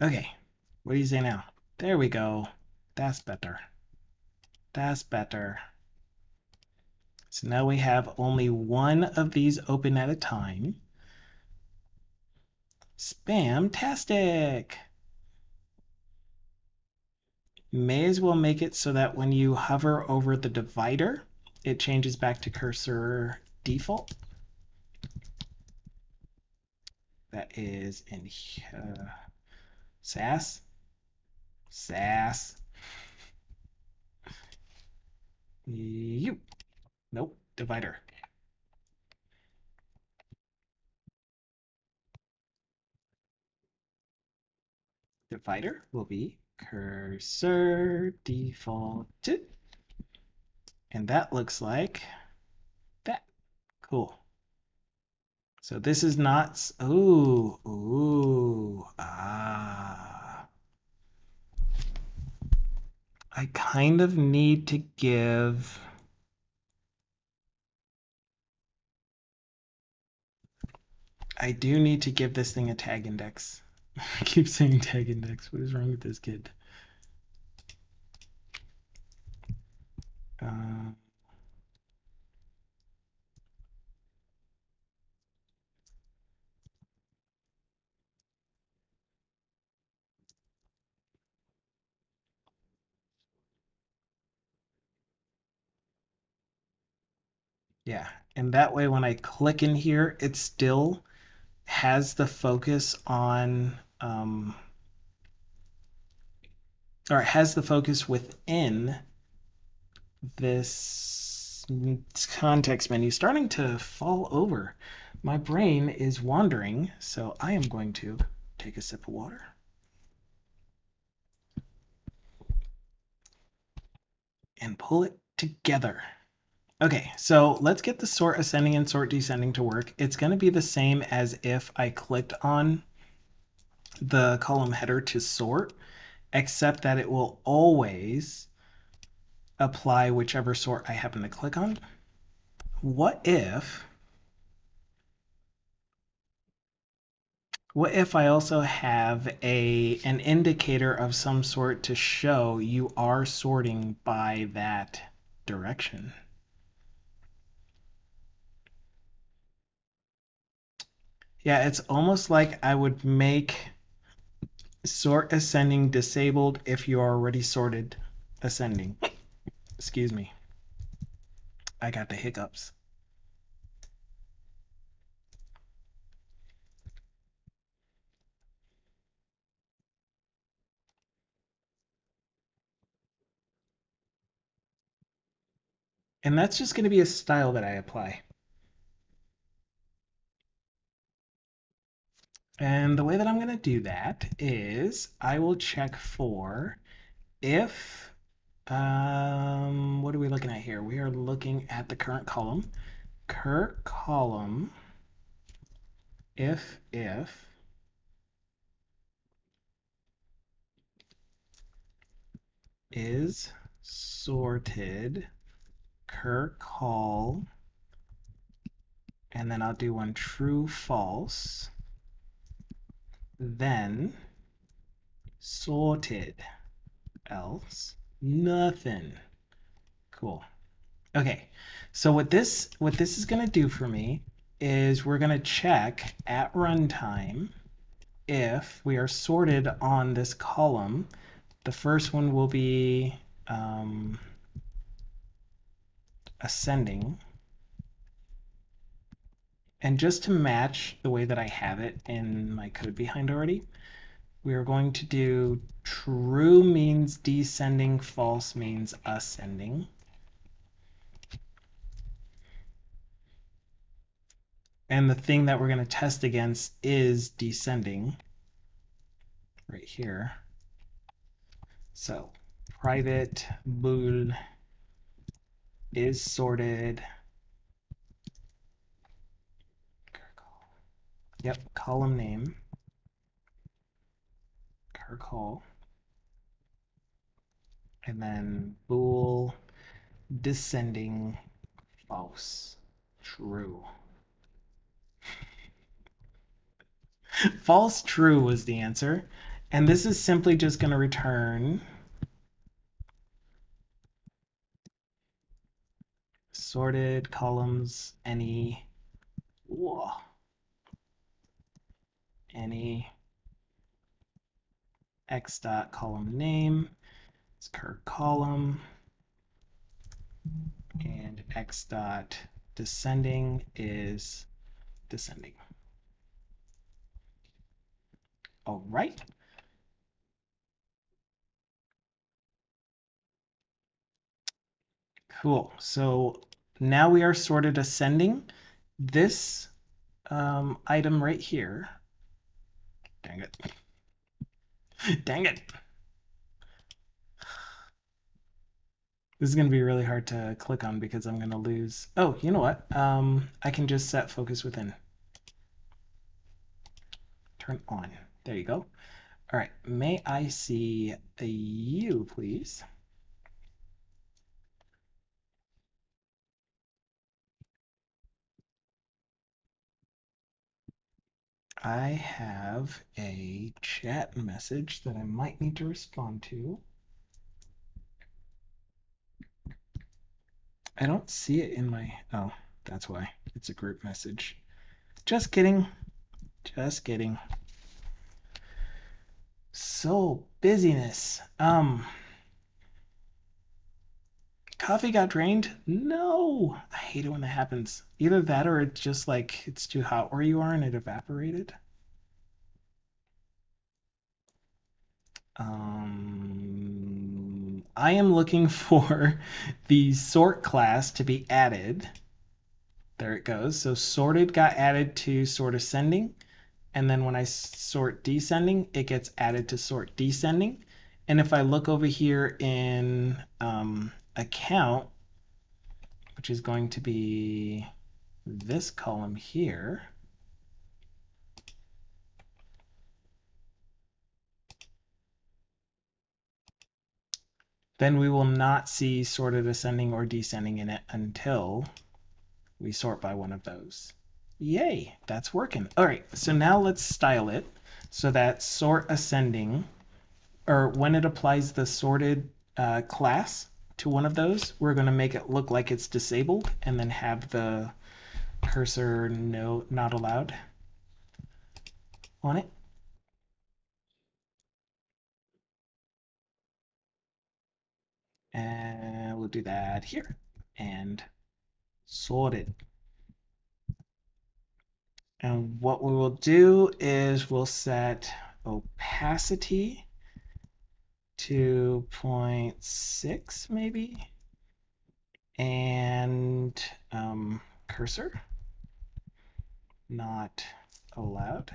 Okay. What do you say now? There we go. That's better. That's better. So now we have only one of these open at a time. Spamtastic! May as well make it so that when you hover over the divider, it changes back to cursor default. That is in SAS. SAS. You. Nope. Divider. Divider will be cursor default. And that looks like that. Cool. So this is not. Ooh. Ah. I kind of need to give. I do need to give this thing a tag index. I keep saying tag index. What is wrong with this kid? Uh, yeah, and that way when I click in here, it still has the focus on, or it has the focus within this context menu. Starting to fall over. My brain is wandering, so I am going to take a sip of water. And pull it together. Okay, so let's get the sort ascending and sort descending to work. It's going to be the same as if I clicked on the column header to sort, except that it will always apply whichever sort I happen to click on. What if What if I also have an indicator of some sort to show you are sorting by that direction? Yeah, it's almost like I would make sort ascending disabled if you are already sorted ascending. Excuse me. I got the hiccups. And that's just going to be a style that I apply. And the way that I'm going to do that is I will check for if, what are we looking at here? We are looking at the current column. Current column, if is sorted, call, and then I'll do one true, false, then sorted, else nothing. Cool. Okay, so what this is going to do for me is we're going to check at runtime if we are sorted on this column. The first one will be ascending. And just to match the way that I have it in my code behind already, we are going to do true means descending, false means ascending. And the thing that we're going to test against is descending right here. So private bool is sorted. Yep, column name, call, and then bool descending false true. False true was the answer. And this is simply just going to return sorted columns any x dot column name is current column, and x dot descending is descending. All right. Cool. So now we are sorted ascending. This item right here. Dang it. Dang it. This is going to be really hard to click on because I'm going to lose. Oh, you know what? I can just set focus within. Turn on. There you go. All right. May I see you, please? I have a chat message that I might need to respond to. I don't see it in my... Oh, that's why. It's a group message. Just kidding. Just kidding. So, busyness. Coffee got drained? No! I hate it when that happens. Either that or it's just like it's too hot where you are and it evaporated. I am looking for the sort class to be added. There it goes. So sorted got added to sort ascending. And then when I sort descending, it gets added to sort descending. And if I look over here in account, which is going to be this column here, then we will not see sorted ascending or descending in it until we sort by one of those. Yay, that's working. All right, so now let's style it so that sort ascending, or when it applies the sorted class to one of those, we're going to make it look like it's disabled and then have the cursor no not allowed on it. And we'll do that here and sorted. And what we will do is we'll set opacity to 0.6 maybe, and cursor not allowed.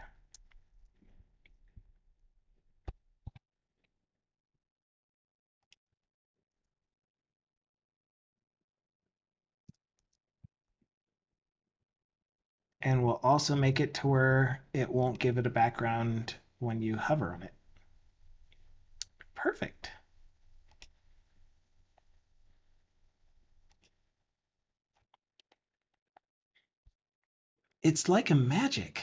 And we'll also make it to where it won't give it a background when you hover on it. Perfect. It's like a magic.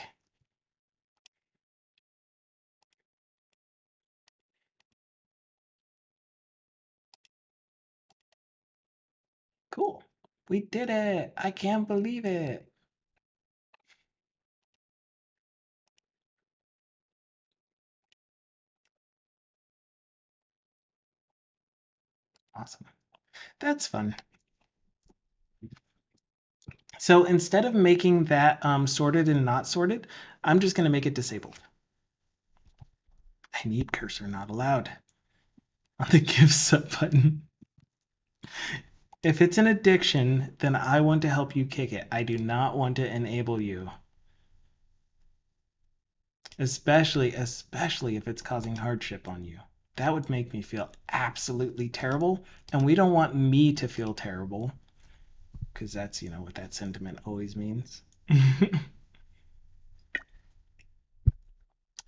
Cool. We did it. I can't believe it. Awesome. That's fun. So instead of making that sorted and not sorted, I'm just going to make it disabled. I need cursor not allowed on the give sub button. If it's an addiction, then I want to help you kick it. I do not want to enable you. Especially if it's causing hardship on you. That would make me feel absolutely terrible, and we don't want me to feel terrible, because that's, what that sentiment always means.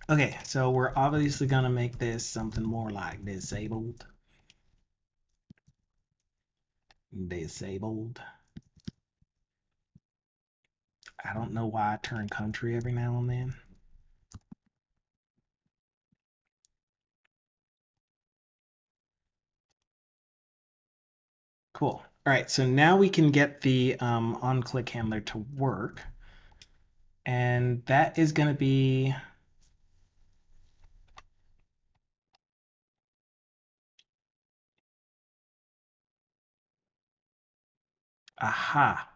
Okay, so we're obviously gonna make this something more like disabled. Disabled. I don't know why I turn country every now and then. Cool. All right, so now we can get the on-click handler to work. And that is going to be aha.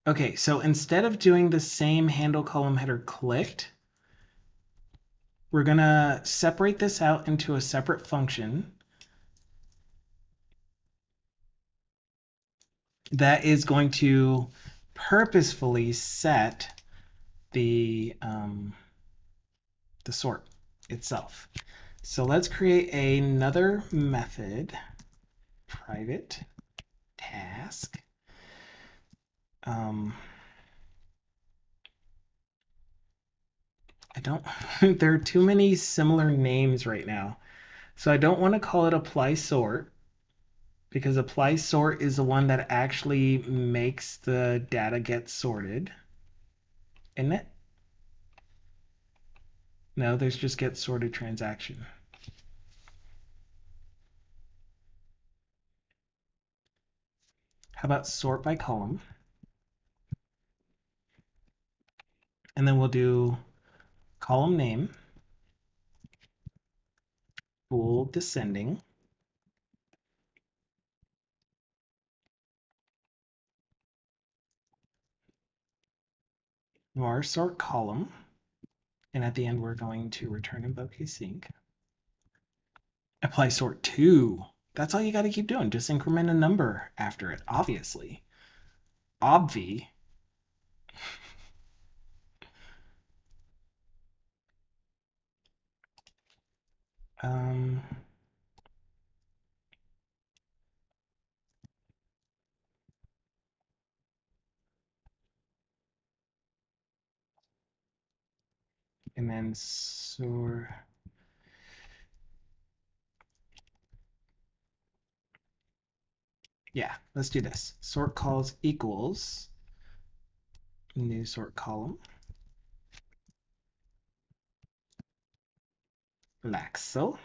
Okay, so instead of doing the same handle column header clicked, we're going to separate this out into a separate function that is going to purposefully set the sort itself. So let's create another method, private task. I don't, there are too many similar names right now. So I don't want to call it apply sort, because apply sort is the one that actually makes the data get sorted, isn't it? No, there's just get sorted transaction. How about sort by column? And then we'll do column name, bool descending, var sort column, and at the end we're going to return invoke async. Apply sort to. That's all you got to keep doing. Just increment a number after it, obviously. Obvi. Um, and then sort. Yeah, let's do this. Sort calls equals New sort column. Like so.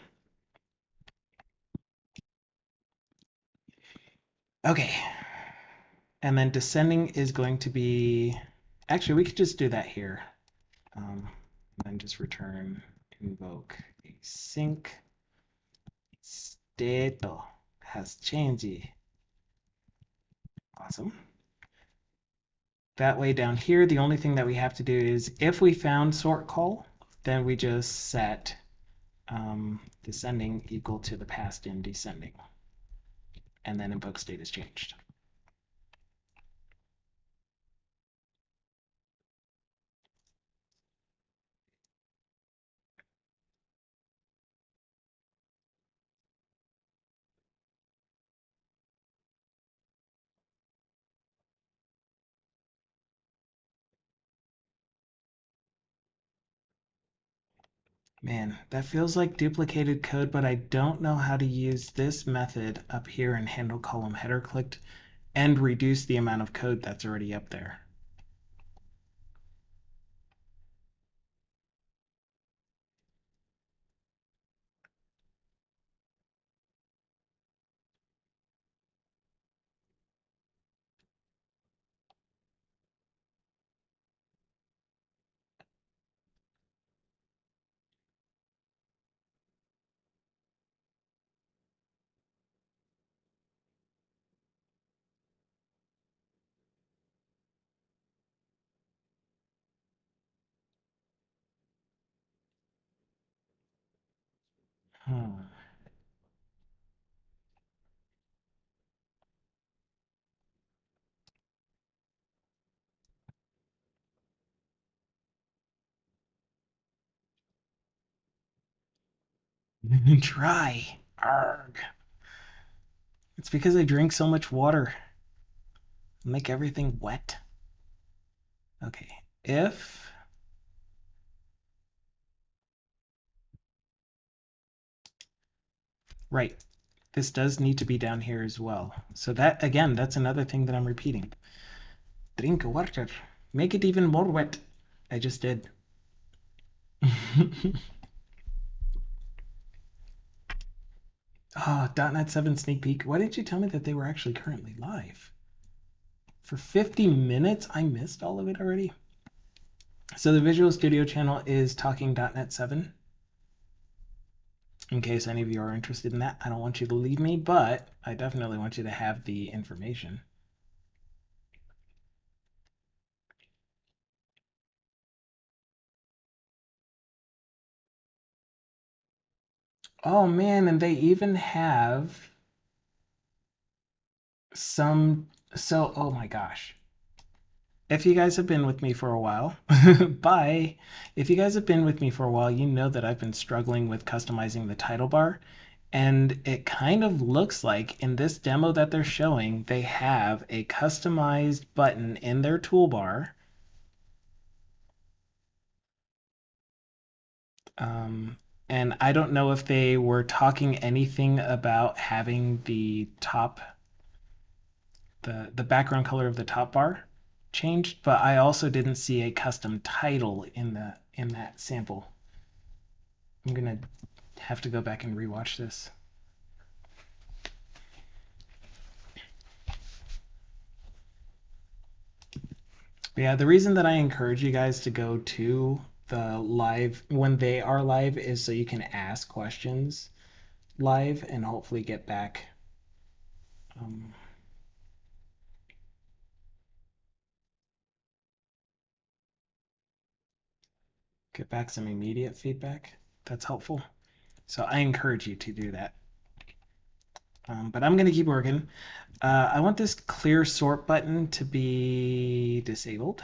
Okay. And then descending is going to be, actually, we could just do that here. And then just return invoke async state has changed. Awesome. That way down here, the only thing that we have to do is if we found sort call, then we just set descending equal to the passed in descending. And then invoke state is changed. Man, that feels like duplicated code, but I don't know how to use this method up here in handle column header clicked and reduce the amount of code that's already up there. Hmm. Dry. Arg. It's because I drink so much water. Make everything wet. Okay. If right, this does need to be down here as well. So that again, that's another thing that I'm repeating. Drink water. Make it even more wet. I just did. Oh, .NET 7 sneak peek. Why didn't you tell me that they were actually currently live? For 50 minutes? I missed all of it already. So the Visual Studio channel is talking .NET 7. In case any of you are interested in that, I don't want you to leave me, but I definitely want you to have the information. Oh man, and they even have some. So, oh my gosh. If you guys have been with me for a while, bye. If you guys have been with me for a while, you know that I've been struggling with customizing the title bar. And it kind of looks like in this demo that they're showing, they have a customized button in their toolbar. Um, and I don't know if they were talking anything about having the top, the background color of the top bar changed, but I also didn't see a custom title in that sample. I'm gonna have to go back and rewatch this. But yeah, the reason that I encourage you guys to go to the live when they are live is so you can ask questions live and hopefully get back um, some immediate feedback. That's helpful. So I encourage you to do that. But I'm going to keep working. I want this clear sort button to be disabled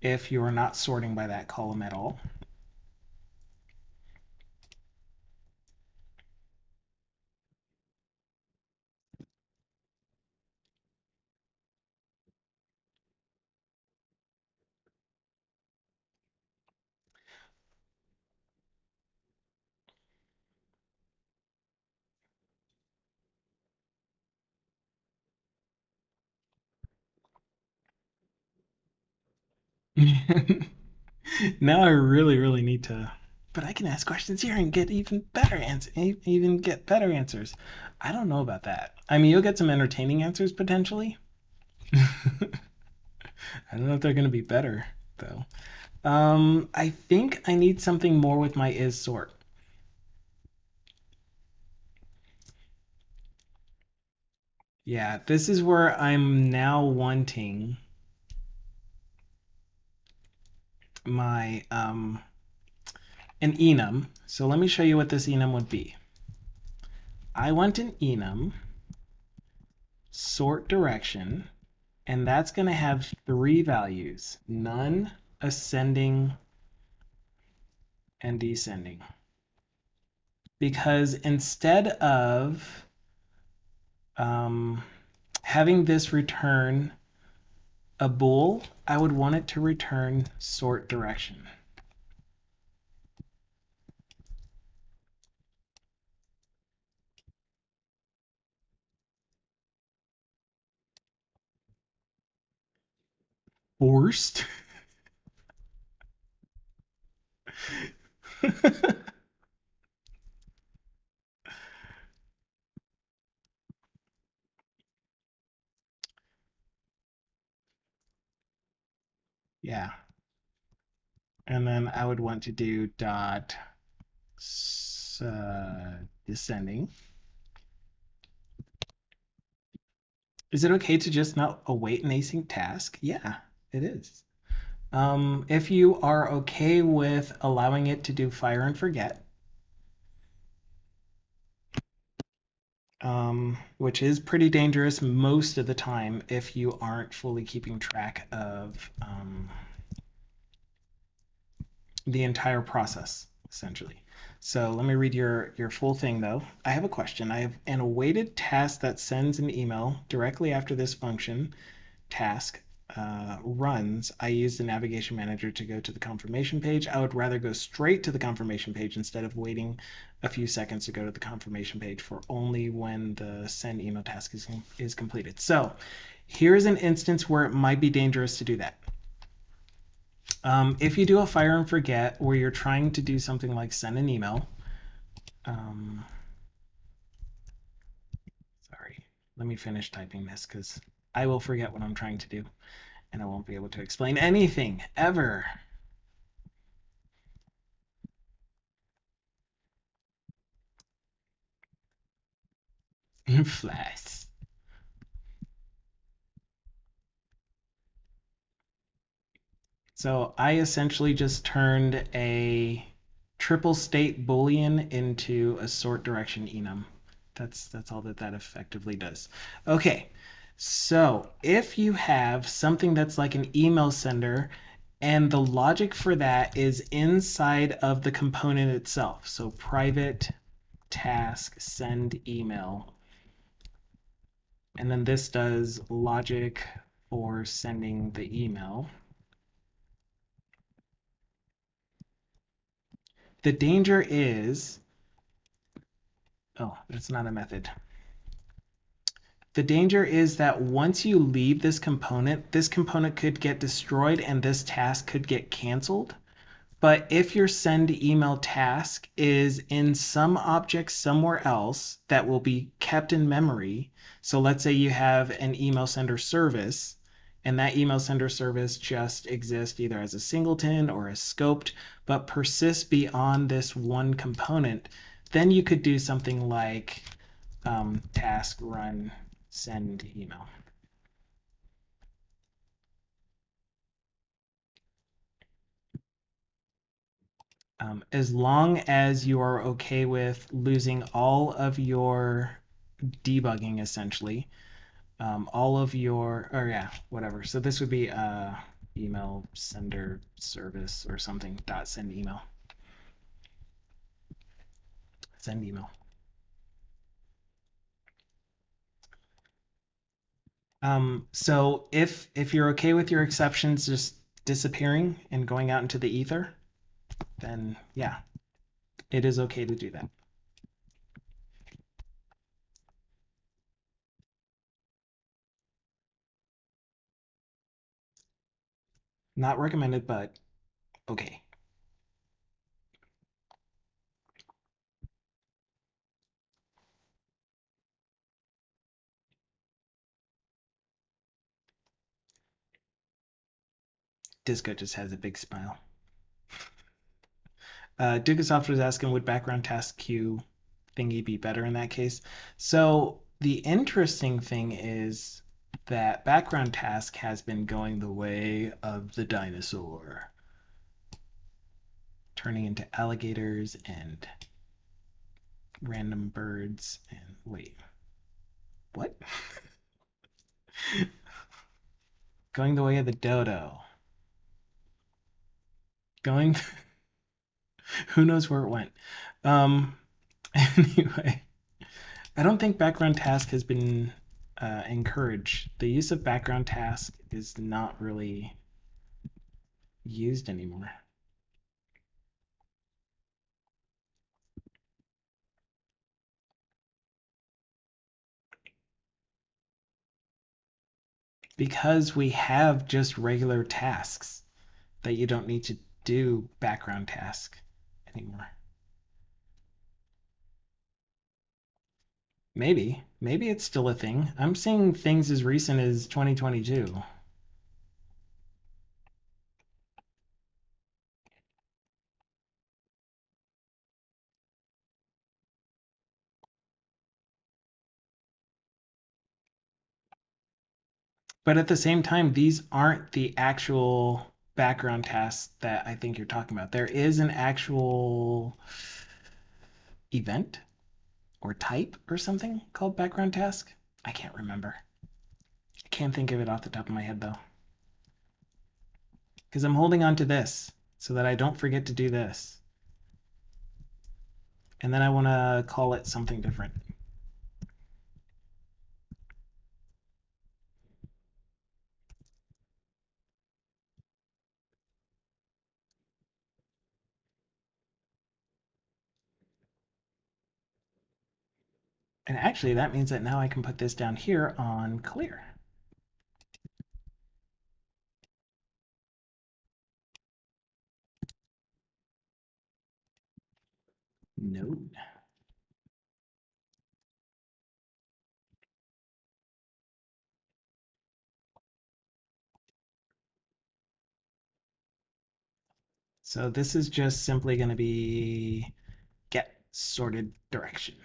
if you are not sorting by that column at all. Now I really, really need to. But I can ask questions here and get even better answers. Even get better answers. I don't know about that. I mean, you'll get some entertaining answers potentially. I don't know if they're going to be better though. I think I need something more with my is sort. Yeah, this is where I'm now wanting my an enum. So let me show you what this enum would be. I want an enum sort direction, and that's going to have three values: none, ascending, and descending. Because instead of having this return a bool, I would want it to return sort direction. Forced? Yeah. And then I would want to do dot descending. Is it okay to just not await an async task? Yeah, it is. If you are okay with allowing it to do fire and forget, which is pretty dangerous most of the time if you aren't fully keeping track of the entire process, essentially. So let me read your full thing though. I have a question. I have an awaited task that sends an email directly after this function task runs. I use the navigation manager to go to the confirmation page. I would rather go straight to the confirmation page instead of waiting a few seconds to go to the confirmation page for only when the send email task is completed. So here's an instance where it might be dangerous to do that. If you do a fire and forget where you're trying to do something like send an email, sorry, let me finish typing this because I will forget what I'm trying to do and I won't be able to explain anything ever. Flash. So I essentially just turned a triple state boolean into a sort direction enum. That's all that effectively does. Okay, so if you have something that's like an email sender, and the logic for that is inside of the component itself. So private task send email. And then this does logic for sending the email. The danger is, oh, that's not a method. The danger is that once you leave this component could get destroyed and this task could get canceled. But if your send email task is in some object somewhere else that will be kept in memory, so let's say you have an email sender service, and that email sender service just exists either as a singleton or as scoped, but persists beyond this one component, then you could do something like task run send email. As long as you are okay with losing all of your debugging, essentially, all of your, or yeah, whatever. So this would be email sender service or something dot send email. Send email. So if you're okay with your exceptions just disappearing and going out into the ether, then yeah, it is okay to do that. Not recommended, but okay. Disco just has a big smile. Dukasoft was asking, would background task queue thingy be better in that case? So the interesting thing is that background task has been going the way of the dinosaur, turning into alligators and random birds and wait, what? Going the way of the dodo. Going, who knows where it went. Um, anyway, I don't think background task has been encouraged. The use of background task is not really used anymore. Because we have just regular tasks that you don't need to do background task anymore. Maybe it's still a thing. I'm seeing things as recent as 2022. But at the same time, these aren't the actual background tasks that I think you're talking about. There is an actual event or type or something called background task. I can't remember. I can't think of it off the top of my head though. Because I'm holding on to this so that I don't forget to do this. And then I want to call it something different. And actually, that means that now I can put this down here on clear. Node. So this is just simply going to be get sorted direction.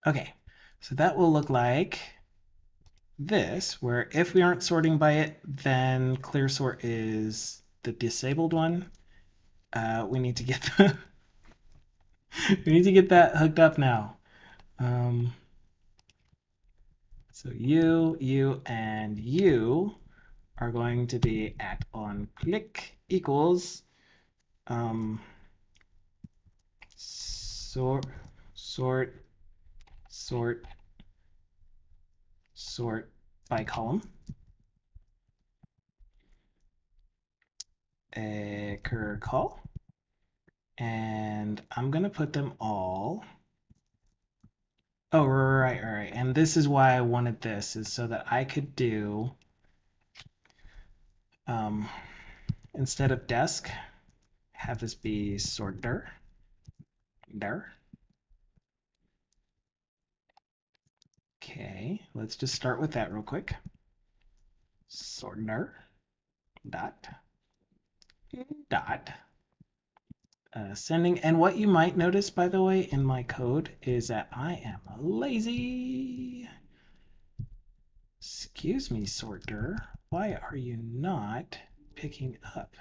Okay, so that will look like this, where if we aren't sorting by it, then clear sort is the disabled one. We need to get the we need to get that hooked up now. So you, and you are going to be act on click equals sort sort sort sort by column. A call, and I'm gonna put them all. Oh, right. And this is why I wanted this, is so that I could do instead of desk, have this be sorter. There. Okay, let's just start with that real quick. Sorter dot sending. And what you might notice, by the way, in my code is that I am lazy. Excuse me, sorter. Why are you not picking up?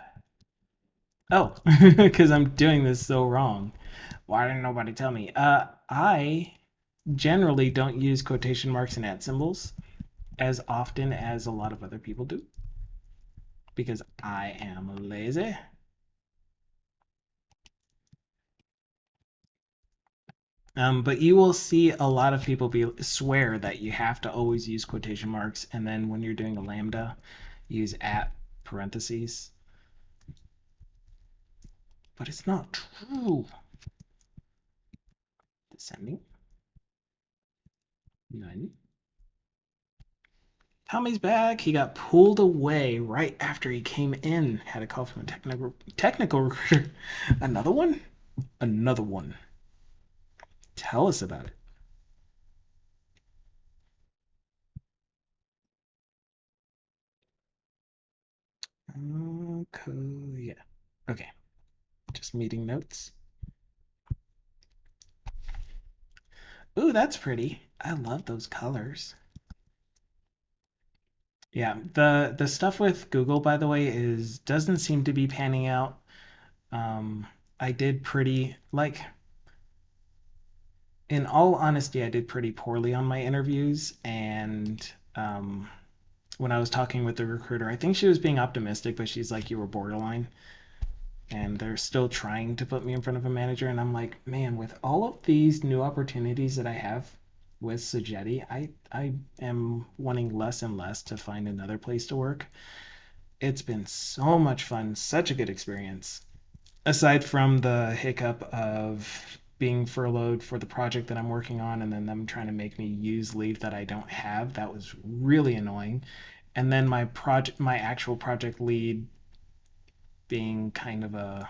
Oh, because I'm doing this so wrong. Why didn't nobody tell me? I generally don't use quotation marks and at symbols as often as a lot of other people do because I am lazy. But you will see a lot of people swear that you have to always use quotation marks, and then when you're doing a lambda, use at parentheses. but it's not true. Descending. None. Tommy's back. He got pulled away right after he came in. Had a call from a technical recruiter. Another one? Another one. Tell us about it. Okay. Yeah. Okay. Just meeting notes. Ooh, that's pretty. I love those colors. Yeah, the stuff with Google, by the way, is doesn't seem to be panning out. Um, I did pretty like in all honesty, I did pretty poorly on my interviews, and when I was talking with the recruiter, I think she was being optimistic, but she's like, "You were borderline," and they're still trying to put me in front of a manager, and I'm like, man, with all of these new opportunities that I have with Sagetti, I am wanting less and less to find another place to work. It's been so much fun, such a good experience. Aside from the hiccup of being furloughed for the project that I'm working on and then them trying to make me use leave that I don't have, that was really annoying. And then my actual project lead being kind of a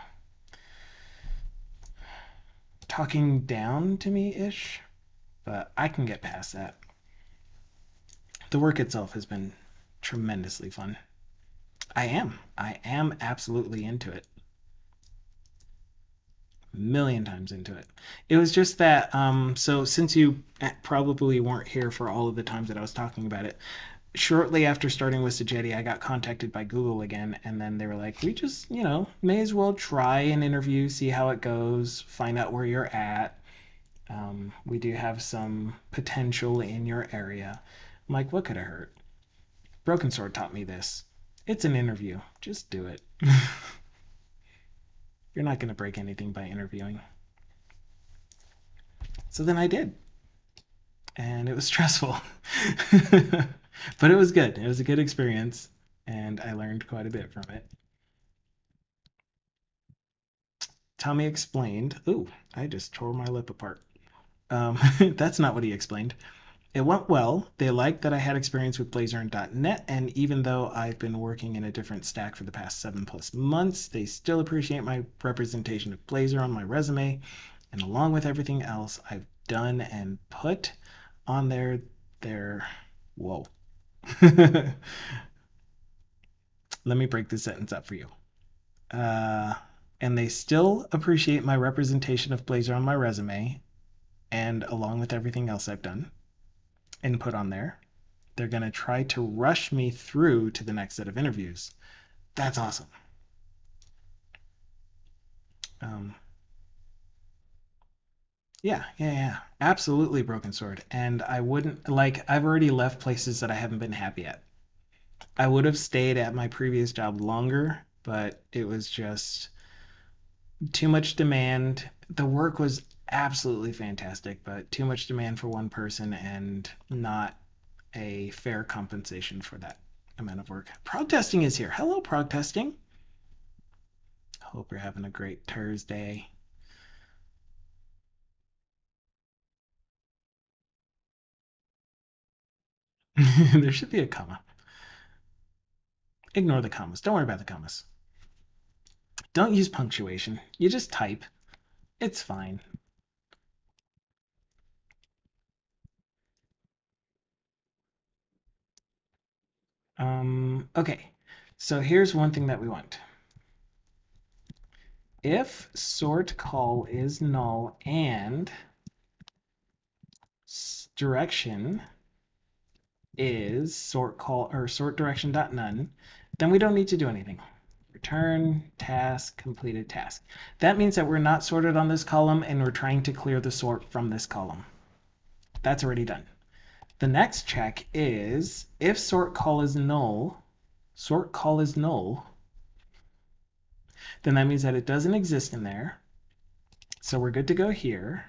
talking down to me ish, but I can get past that. The work itself has been tremendously fun. I am absolutely into it. Million times into it. It was just that, so since you probably weren't here for all of the times that I was talking about it, shortly after starting with Sagetti, I got contacted by Google again, and then they were like, we just, may as well try an interview, see how it goes, find out where you're at. We do have some potential in your area. I'm like, what could have hurt? Broken Sword taught me this. It's an interview. Just do it. You're not going to break anything by interviewing. So then I did. And it was stressful. But it was good. It was a good experience. And I learned quite a bit from it. Tommy explained. Ooh, I just tore my lip apart. That's not what he explained. It went well. They liked that I had experience with Blazor and .NET, and even though I've been working in a different stack for the past 7+ months, they still appreciate my representation of Blazor on my resume, and along with everything else I've done and put on their whoa. Let me break this sentence up for you. Uh, and they still appreciate my representation of Blazor on my resume, and along with everything else I've done and put on there. They're going to try to rush me through to the next set of interviews. That's awesome. Um, yeah. Absolutely Broken Sword. And I wouldn't, like, I've already left places that I haven't been happy at. I would have stayed at my previous job longer, but it was just too much demand. The work was absolutely fantastic, but too much demand for one person and not a fair compensation for that amount of work. Prog testing is here. Hello, prog testing. Hope you're having a great Thursday. There should be a comma. Ignore the commas. Don't worry about the commas. Don't use punctuation. You just type. It's fine. Okay. So here's one thing that we want. If sort call is null and direction is sort call or sort direction dot none, then we don't need to do anything. Return task completed task. That means that we're not sorted on this column and we're trying to clear the sort from this column. That's already done. The next check is if sort call is null, then that means that it doesn't exist in there. So we're good to go here.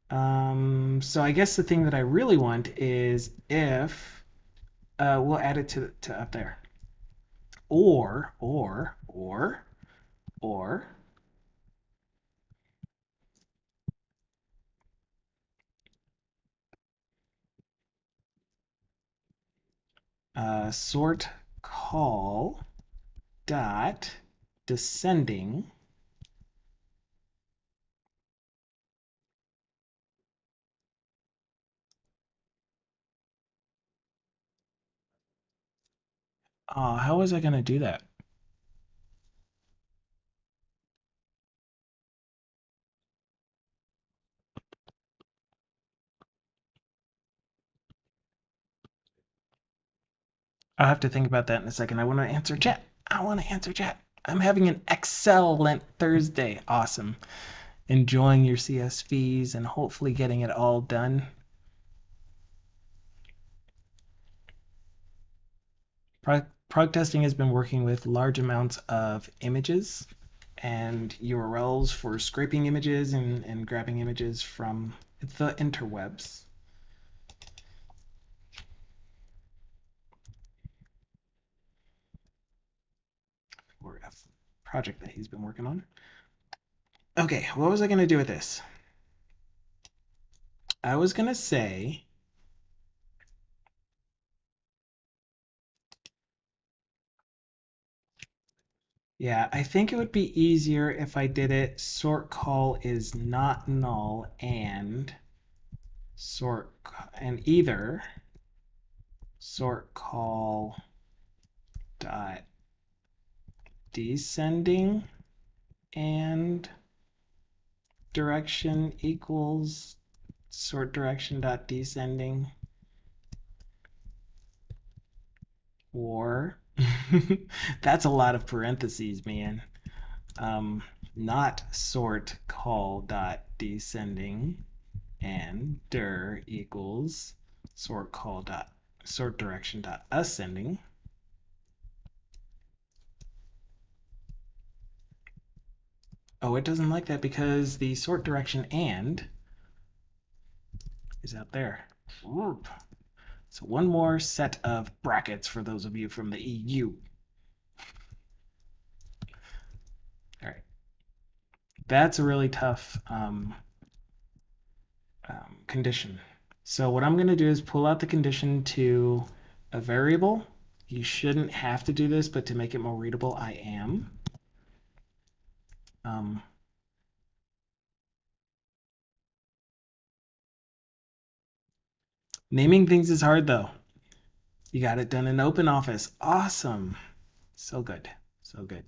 So I guess the thing that I really want is if we'll add it to up there. Or sort call dot descending. How was I going to do that? I'll have to think about that in a second. I want to answer chat. I want to answer chat. I'm having an excellent Thursday. Awesome. Enjoying your CSVs and hopefully getting it all done. Prog testing has been working with large amounts of images and URLs for scraping images and grabbing images from the interwebs. For a project that he's been working on. Okay, what was I going to do with this? I was going to say, yeah, I think it would be easier if I did it sort call is not null and sort and either sort call dot descending and direction equals sort direction dot descending, or that's a lot of parentheses, man. Not sort call dot descending and dir equals sort call dot sort direction dot ascending. Oh, it doesn't like that because the sort direction and is out there. Whoop. So one more set of brackets for those of you from the EU. All right. That's a really tough condition. So what I'm going to do is pull out the condition to a variable. You shouldn't have to do this, but to make it more readable, I am. Naming things is hard, though. You got it done in OpenOffice. Awesome. So good. So good.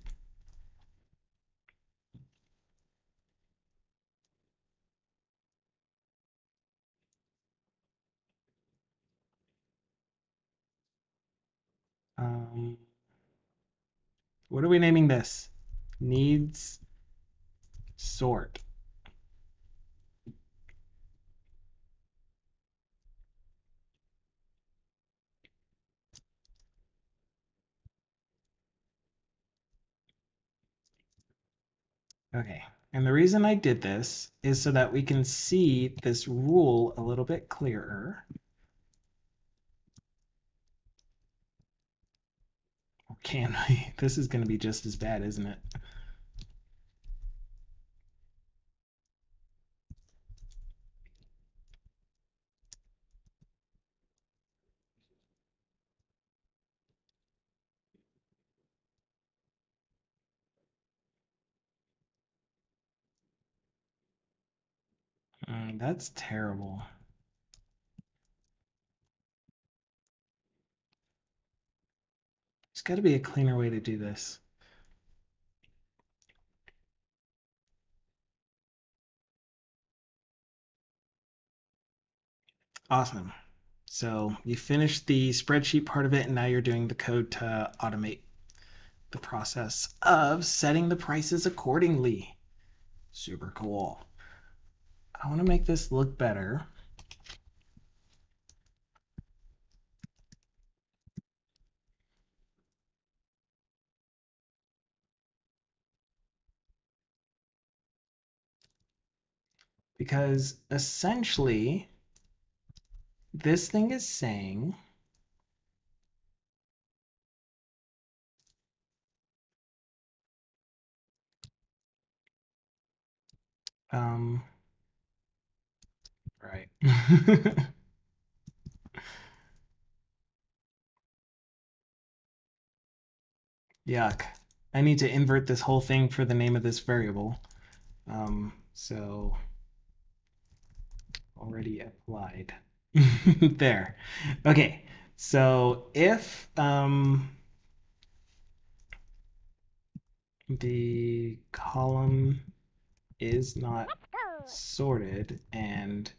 What are we naming this? Needs sort. Okay. And the reason I did this is so that we can see this rule a little bit clearer. Or can we? This is going to be just as bad, isn't it? That's terrible. There's got to be a cleaner way to do this. Awesome. So you finished the spreadsheet part of it, and now you're doing the code to automate the process of setting the prices accordingly. Super cool. I want to make this look better. Because essentially, this thing is saying right. Yuck. I need to invert this whole thing for the name of this variable. So already applied. There. Okay. So if the column is not sorted and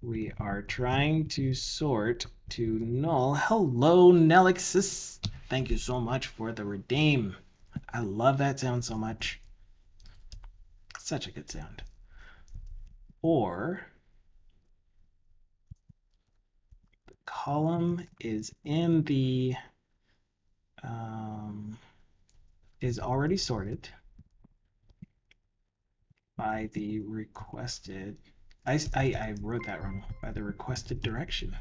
we are trying to sort to null. Hello, Nelixis. Thank you so much for the redeem. I love that sound so much. Such a good sound. Or the column is in the is already sorted by the requested. I wrote that wrong. By the requested direction.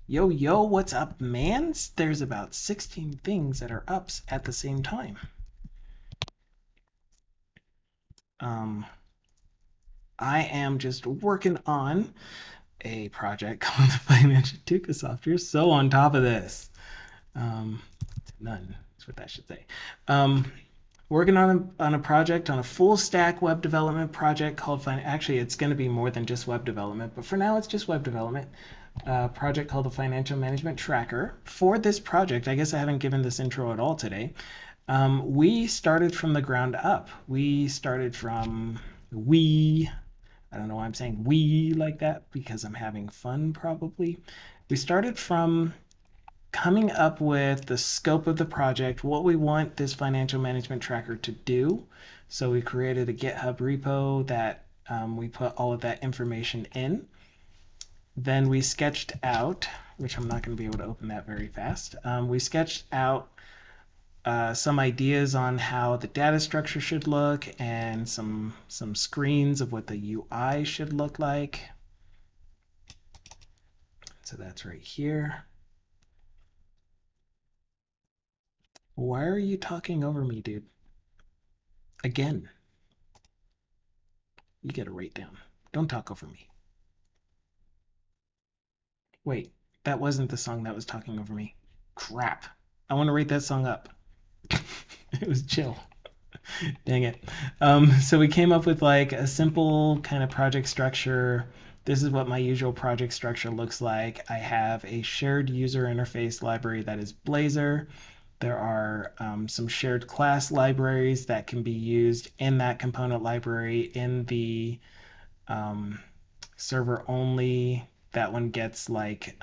Yo, what's up, mans? There's about 16 things that are ups at the same time. I am just working on a project called the Financial Tuka Software. So on top of this, none. That's what that should say. Working on a project, on a full stack web development project called actually it's going to be more than just web development, but for now it's just web development. Project called the Financial Management Tracker. For this project, I guess I haven't given this intro at all today. We started from the ground up. We started from I don't know why I'm saying we like that, because I'm having fun probably. We started from coming up with the scope of the project, what we want this financial management tracker to do. So we created a GitHub repo that we put all of that information in. Then we sketched out, which I'm not going to be able to open that very fast. We sketched out some ideas on how the data structure should look and some screens of what the UI should look like. So that's right here. Why are you talking over me, dude? Again. You get a write down. Don't talk over me. Wait, that wasn't the song that was talking over me. Crap. I want to rate that song up. It was chill. Dang it. So we came up with like a simple kind of project structure. This is what my usual project structure looks like. I have a shared user interface library that is Blazor. There are some shared class libraries that can be used in that component library in the server only. That one gets like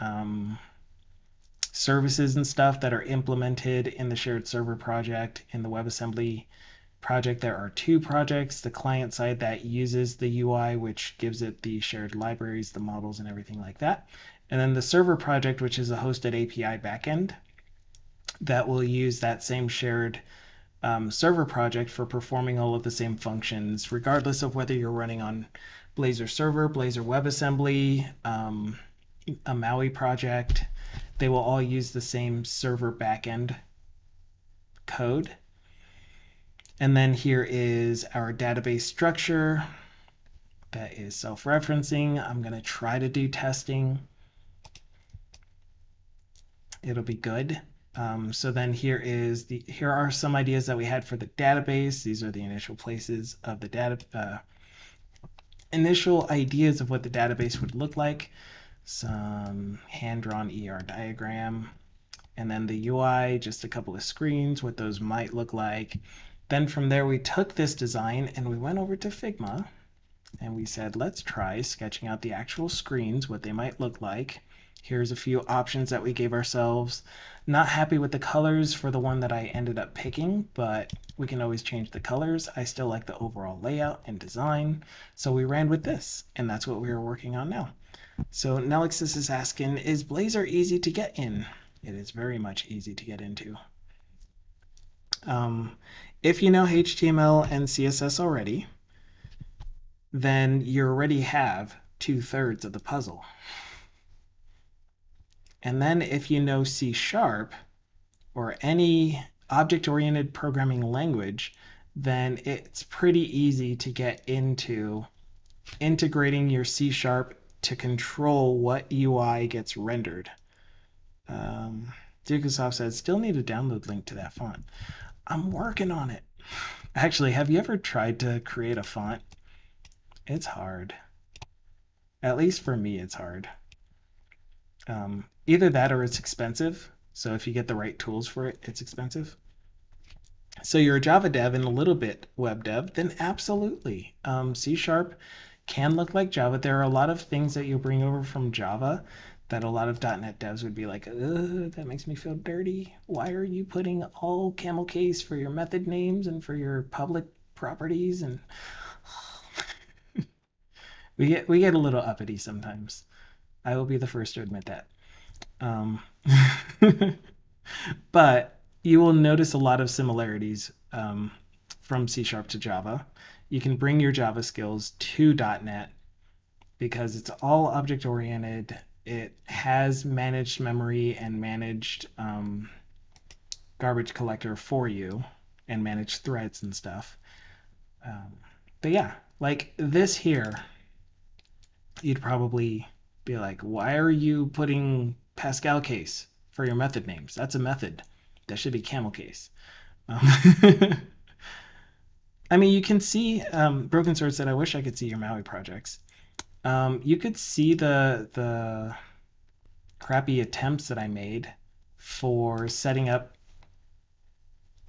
services and stuff that are implemented in the shared server project. In the WebAssembly project, there are two projects: the client side that uses the UI, which gives it the shared libraries, the models, and everything like that. And then the server project, which is a hosted API backend that will use that same shared server project for performing all of the same functions, regardless of whether you're running on Blazor server, Blazor WebAssembly, a Maui project. They will all use the same server backend code. And then here is our database structure that is self-referencing. I'm going to try to do testing. It'll be good. So then here are some ideas that we had for the database. These are the initial places of the data, initial ideas of what the database would look like. Some hand-drawn ER diagram. And then the UI, just a couple of screens, what those might look like. Then from there, we took this design and we went over to Figma and we said, let's try sketching out the actual screens, what they might look like. Here's a few options that we gave ourselves. Not happy with the colors for the one that I ended up picking, but we can always change the colors. I still like the overall layout and design. So we ran with this, and that's what we are working on now. So Nelixis is asking, is Blazor easy to get in? It is very much easy to get into. If you know HTML and CSS already, then you already have 2/3 of the puzzle. And then if you know C# or any object-oriented programming language, then it's pretty easy to get into integrating your C# to control what UI gets rendered. Dukasoft said, still need a download link to that font. I'm working on it. Actually, have you ever tried to create a font? It's hard. At least for me, it's hard. Either that or it's expensive. So if you get the right tools for it, it's expensive. So you're a Java dev and a little bit web dev, then absolutely. C# can look like Java. There are a lot of things that you bring over from Java that a lot of .NET devs would be like, that makes me feel dirty. Why are you putting all camel case for your method names and for your public properties? And we get a little uppity sometimes. I will be the first to admit that. Um, but you will notice a lot of similarities from C# to Java. You can bring your Java skills to .NET because it's all object oriented. It has managed memory and managed garbage collector for you and managed threads and stuff. But yeah, like this here, you'd probably be like, why are you putting Pascal case for your method names? That's a method. That should be camel case. I mean, you can see Broken Sword said, I wish I could see your Maui projects. You could see the crappy attempts that I made for setting up.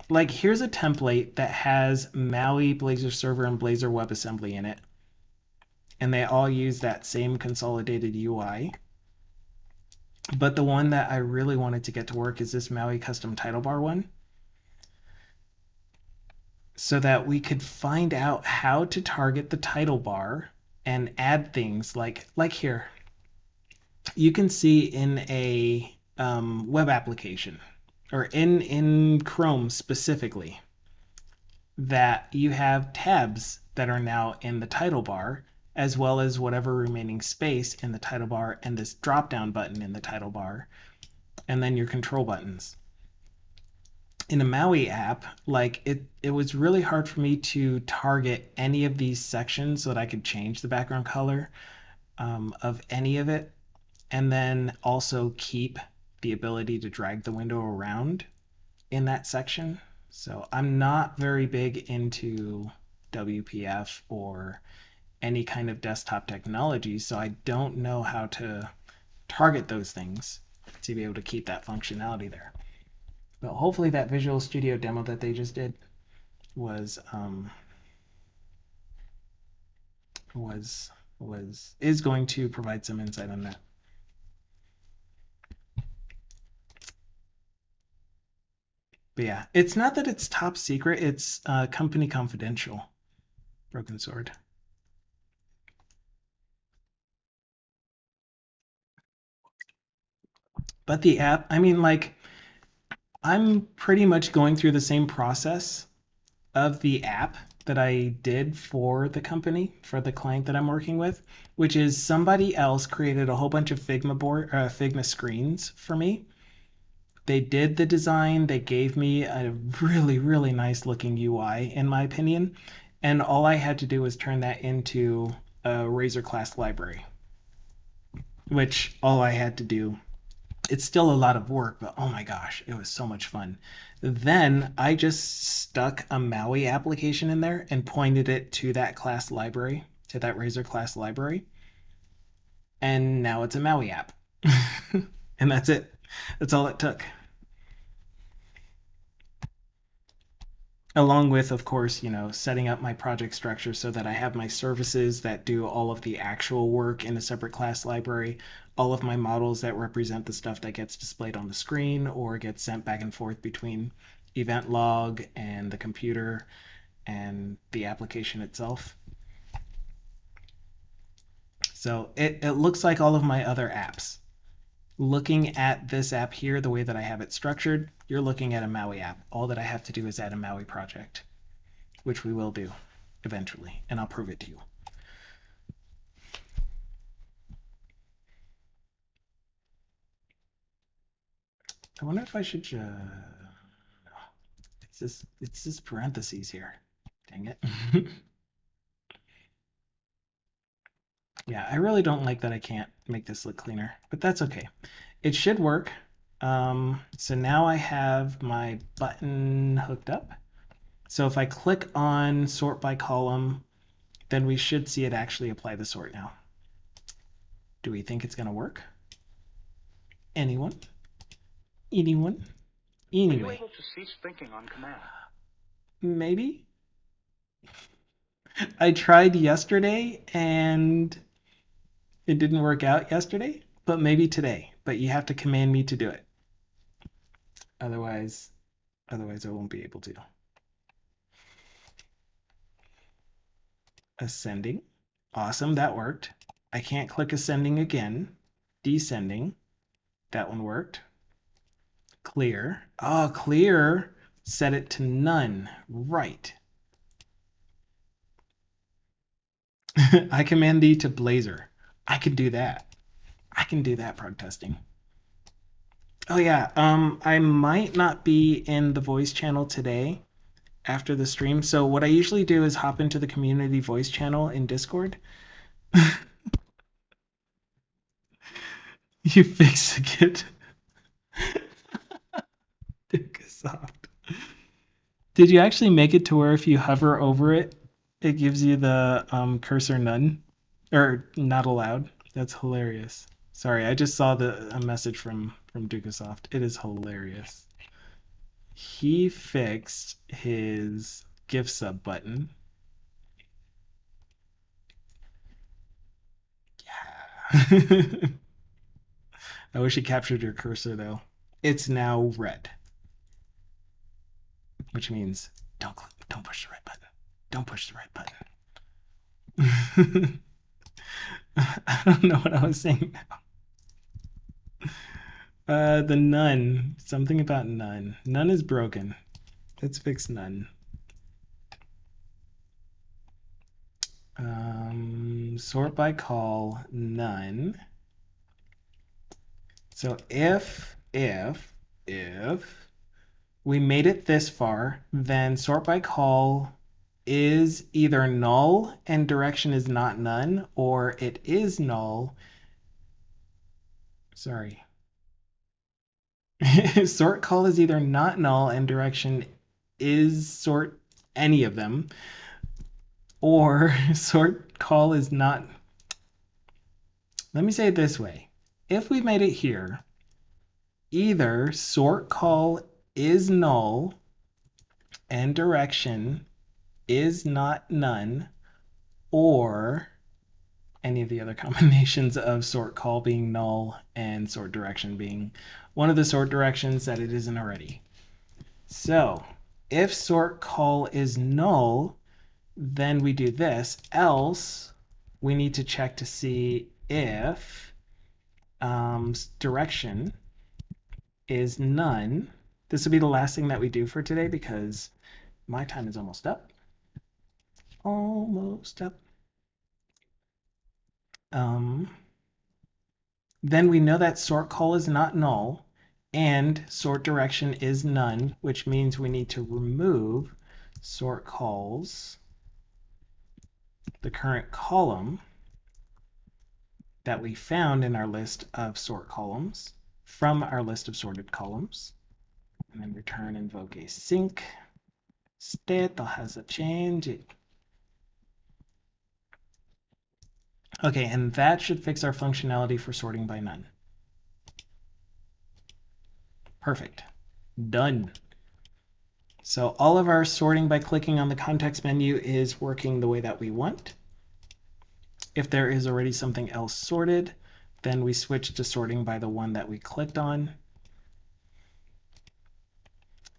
Like, here's a template that has Maui, Blazor Server, and Blazor WebAssembly in it. And they all use that same consolidated UI. But the one that I really wanted to get to work is this Maui custom title bar one, so that we could find out how to target the title bar and add things like here. You can see in a web application or in Chrome specifically that you have tabs that are now in the title bar, as well as whatever remaining space in the title bar and this drop down button in the title bar, and then your control buttons. In a Maui app, like it was really hard for me to target any of these sections so that I could change the background color of any of it, and then also keep the ability to drag the window around in that section. So I'm not very big into WPF or any kind of desktop technology, so I don't know how to target those things to be able to keep that functionality there. But hopefully that Visual Studio demo that they just did was is going to provide some insight on that. But yeah, it's not that it's top secret, it's company confidential. Broken Sword. But the app, I mean, like, I'm pretty much going through the same process of the app that I did for the company, for the client that I'm working with, which is somebody else created a whole bunch of Figma screens for me. They did the design, they gave me a really, really nice looking UI, in my opinion, and all I had to do was turn that into a Razor class library, which all I had to do. It's still a lot of work, but oh my gosh, it was so much fun. Then I just stuck a Maui application in there and pointed it to that class library, to that Razor class library. And now it's a Maui app. And that's it. That's all it took. Along with, of course, setting up my project structure so that I have my services that do all of the actual work in a separate class library, all of my models that represent the stuff that gets displayed on the screen or gets sent back and forth between event log and the computer and the application itself. So it looks like all of my other apps. Looking at this app here, the way that I have it structured, you're looking at a Maui app. All that I have to do is add a Maui project, which we will do eventually, and I'll prove it to you. I wonder if I should it's this parentheses here. Dang it. Yeah, I really don't like that I can't make this look cleaner, but that's okay. It should work. So now I have my button hooked up. So if I click on sort by column, then we should see it actually apply the sort now. Do we think it's going to work? Anyone? Anyone? Anyway. Are you able to cease thinking on command? Maybe. I tried yesterday and it didn't work out yesterday, but maybe today. But you have to command me to do it. Otherwise I won't be able to. Ascending. Awesome, that worked. I can't click ascending again. Descending. That one worked. Clear. Oh, clear. Set it to none. Right. I command thee to Blazor. I can do that. I can do that prog testing. Oh yeah, I might not be in the voice channel today after the stream. So what I usually do is hop into the community voice channel in Discord. You fix the kit. Soft. Did you actually make it to where if you hover over it, it gives you the cursor none or not allowed? That's hilarious. Sorry, I just saw a message from Dukasoft. It is hilarious. He fixed his gift sub button. Yeah. I wish he captured your cursor though. It's now red, which means don't push the right button. Don't push the right button. I don't know what I was saying now. The none. Something about none. None is broken. Let's fix none. Sort by call none. So if we made it this far, then sort by call is either null and direction is not none, or it is null. Sorry. Sort call is either not null and direction is sort any of them, or sort call is not. Let me say it this way. If we made it here, either sort call is null and direction is not none, or any of the other combinations of sort call being null and sort direction being one of the sort directions that it isn't already. So if sort call is null, then we do this. Else, we need to check to see if direction is none. This will be the last thing that we do for today because my time is almost up. Almost up. Then we know that sort call is not null and sort direction is none, which means we need to remove sort calls, the current column that we found in our list of sort columns, from our list of sorted columns, and then return invoke async state that has a change. Okay, and that should fix our functionality for sorting by none. Perfect. Done. So all of our sorting by clicking on the context menu is working the way that we want. If there is already something else sorted, then we switch to sorting by the one that we clicked on.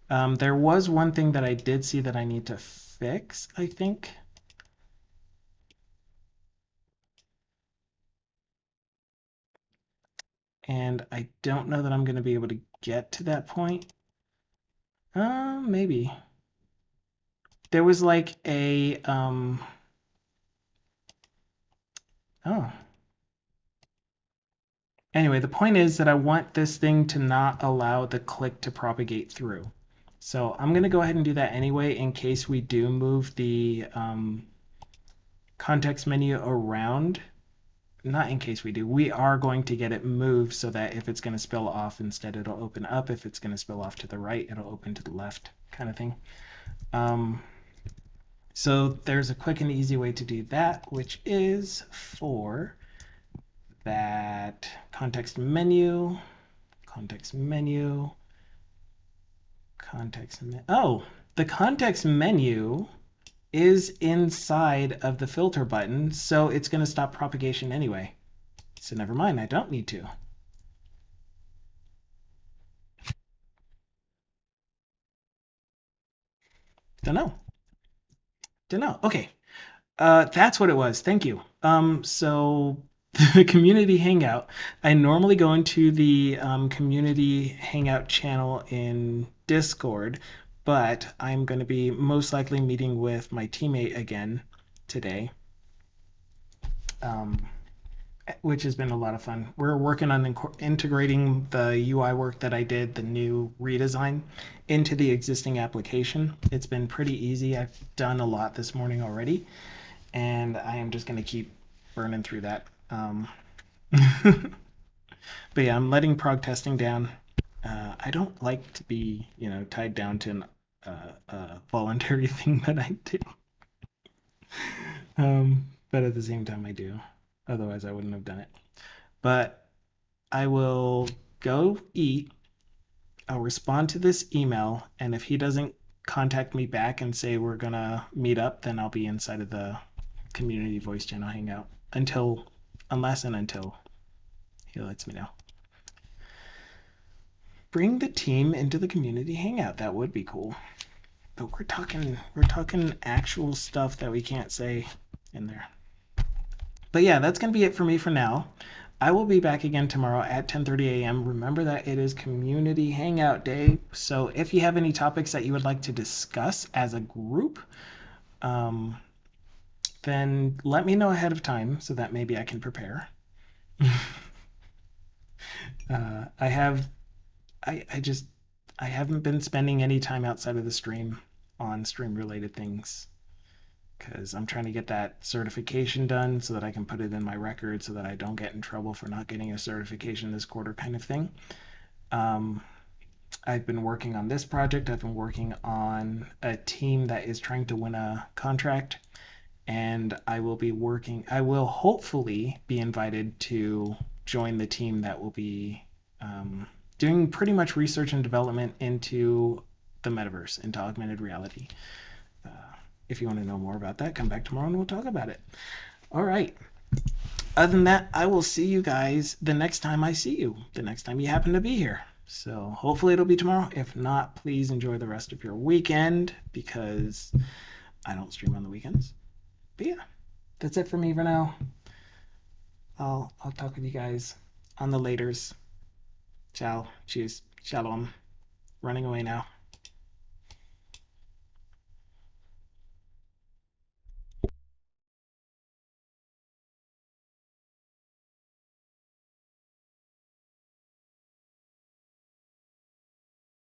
There was one thing that I did see that I need to fix, I think. And I don't know that I'm going to be able to get to that point. Maybe. There was like a, oh. Anyway, the point is that I want this thing to not allow the click to propagate through. So I'm going to go ahead and do that anyway in case we do move the context menu around not in case we do, we are going to get it moved so that if it's going to spill off, instead it'll open up. If it's going to spill off to the right, it'll open to the left, kind of thing. Um, so there's a quick and easy way to do that, which is for that context menu, context menu, oh, the context menu is inside of the filter button, so it's going to stop propagation anyway. So never mind, I don't need to. Don't know. Don't know. Okay. That's what it was. Thank you. So the community hangout. I normally go into the community hangout channel in Discord, but I'm going to be most likely meeting with my teammate again today, um, which has been a lot of fun. We're working on integrating the UI work that I did, the new redesign, into the existing application. It's been pretty easy. I've done a lot this morning already, and I am just going to keep burning through that. But yeah, I'm letting prog testing down. I don't like to be, tied down to a voluntary thing that I do. But at the same time, I do. Otherwise, I wouldn't have done it. But I will go eat. I'll respond to this email, and if he doesn't contact me back and say we're gonna meet up, then I'll be inside of the community voice channel hangout unless and until he lets me know. Bring the team into the community hangout. That would be cool. But we're talking actual stuff that we can't say in there. But yeah, that's gonna be it for me for now. I will be back again tomorrow at 10:30 a.m. Remember that it is community hangout day. So if you have any topics that you would like to discuss as a group, um, then let me know ahead of time so that maybe I can prepare. I have I just I haven't been spending any time outside of the stream on stream related things because I'm trying to get that certification done so that I can put it in my record so that I don't get in trouble for not getting a certification this quarter, kind of thing. Um, I've been working on this project. I've been working on a team that is trying to win a contract, and I will hopefully be invited to join the team that will be doing pretty much research and development into the metaverse, into augmented reality. Uh, if you want to know more about that, come back tomorrow and we'll talk about it. All right. Other than that, I will see you guys the next time I see you, the next time you happen to be here. So hopefully it'll be tomorrow. If not, please enjoy the rest of your weekend because I don't stream on the weekends. But yeah, that's it for me for now. I'll talk with you guys on the laters. Ciao. Cheers. Shalom. Running away now.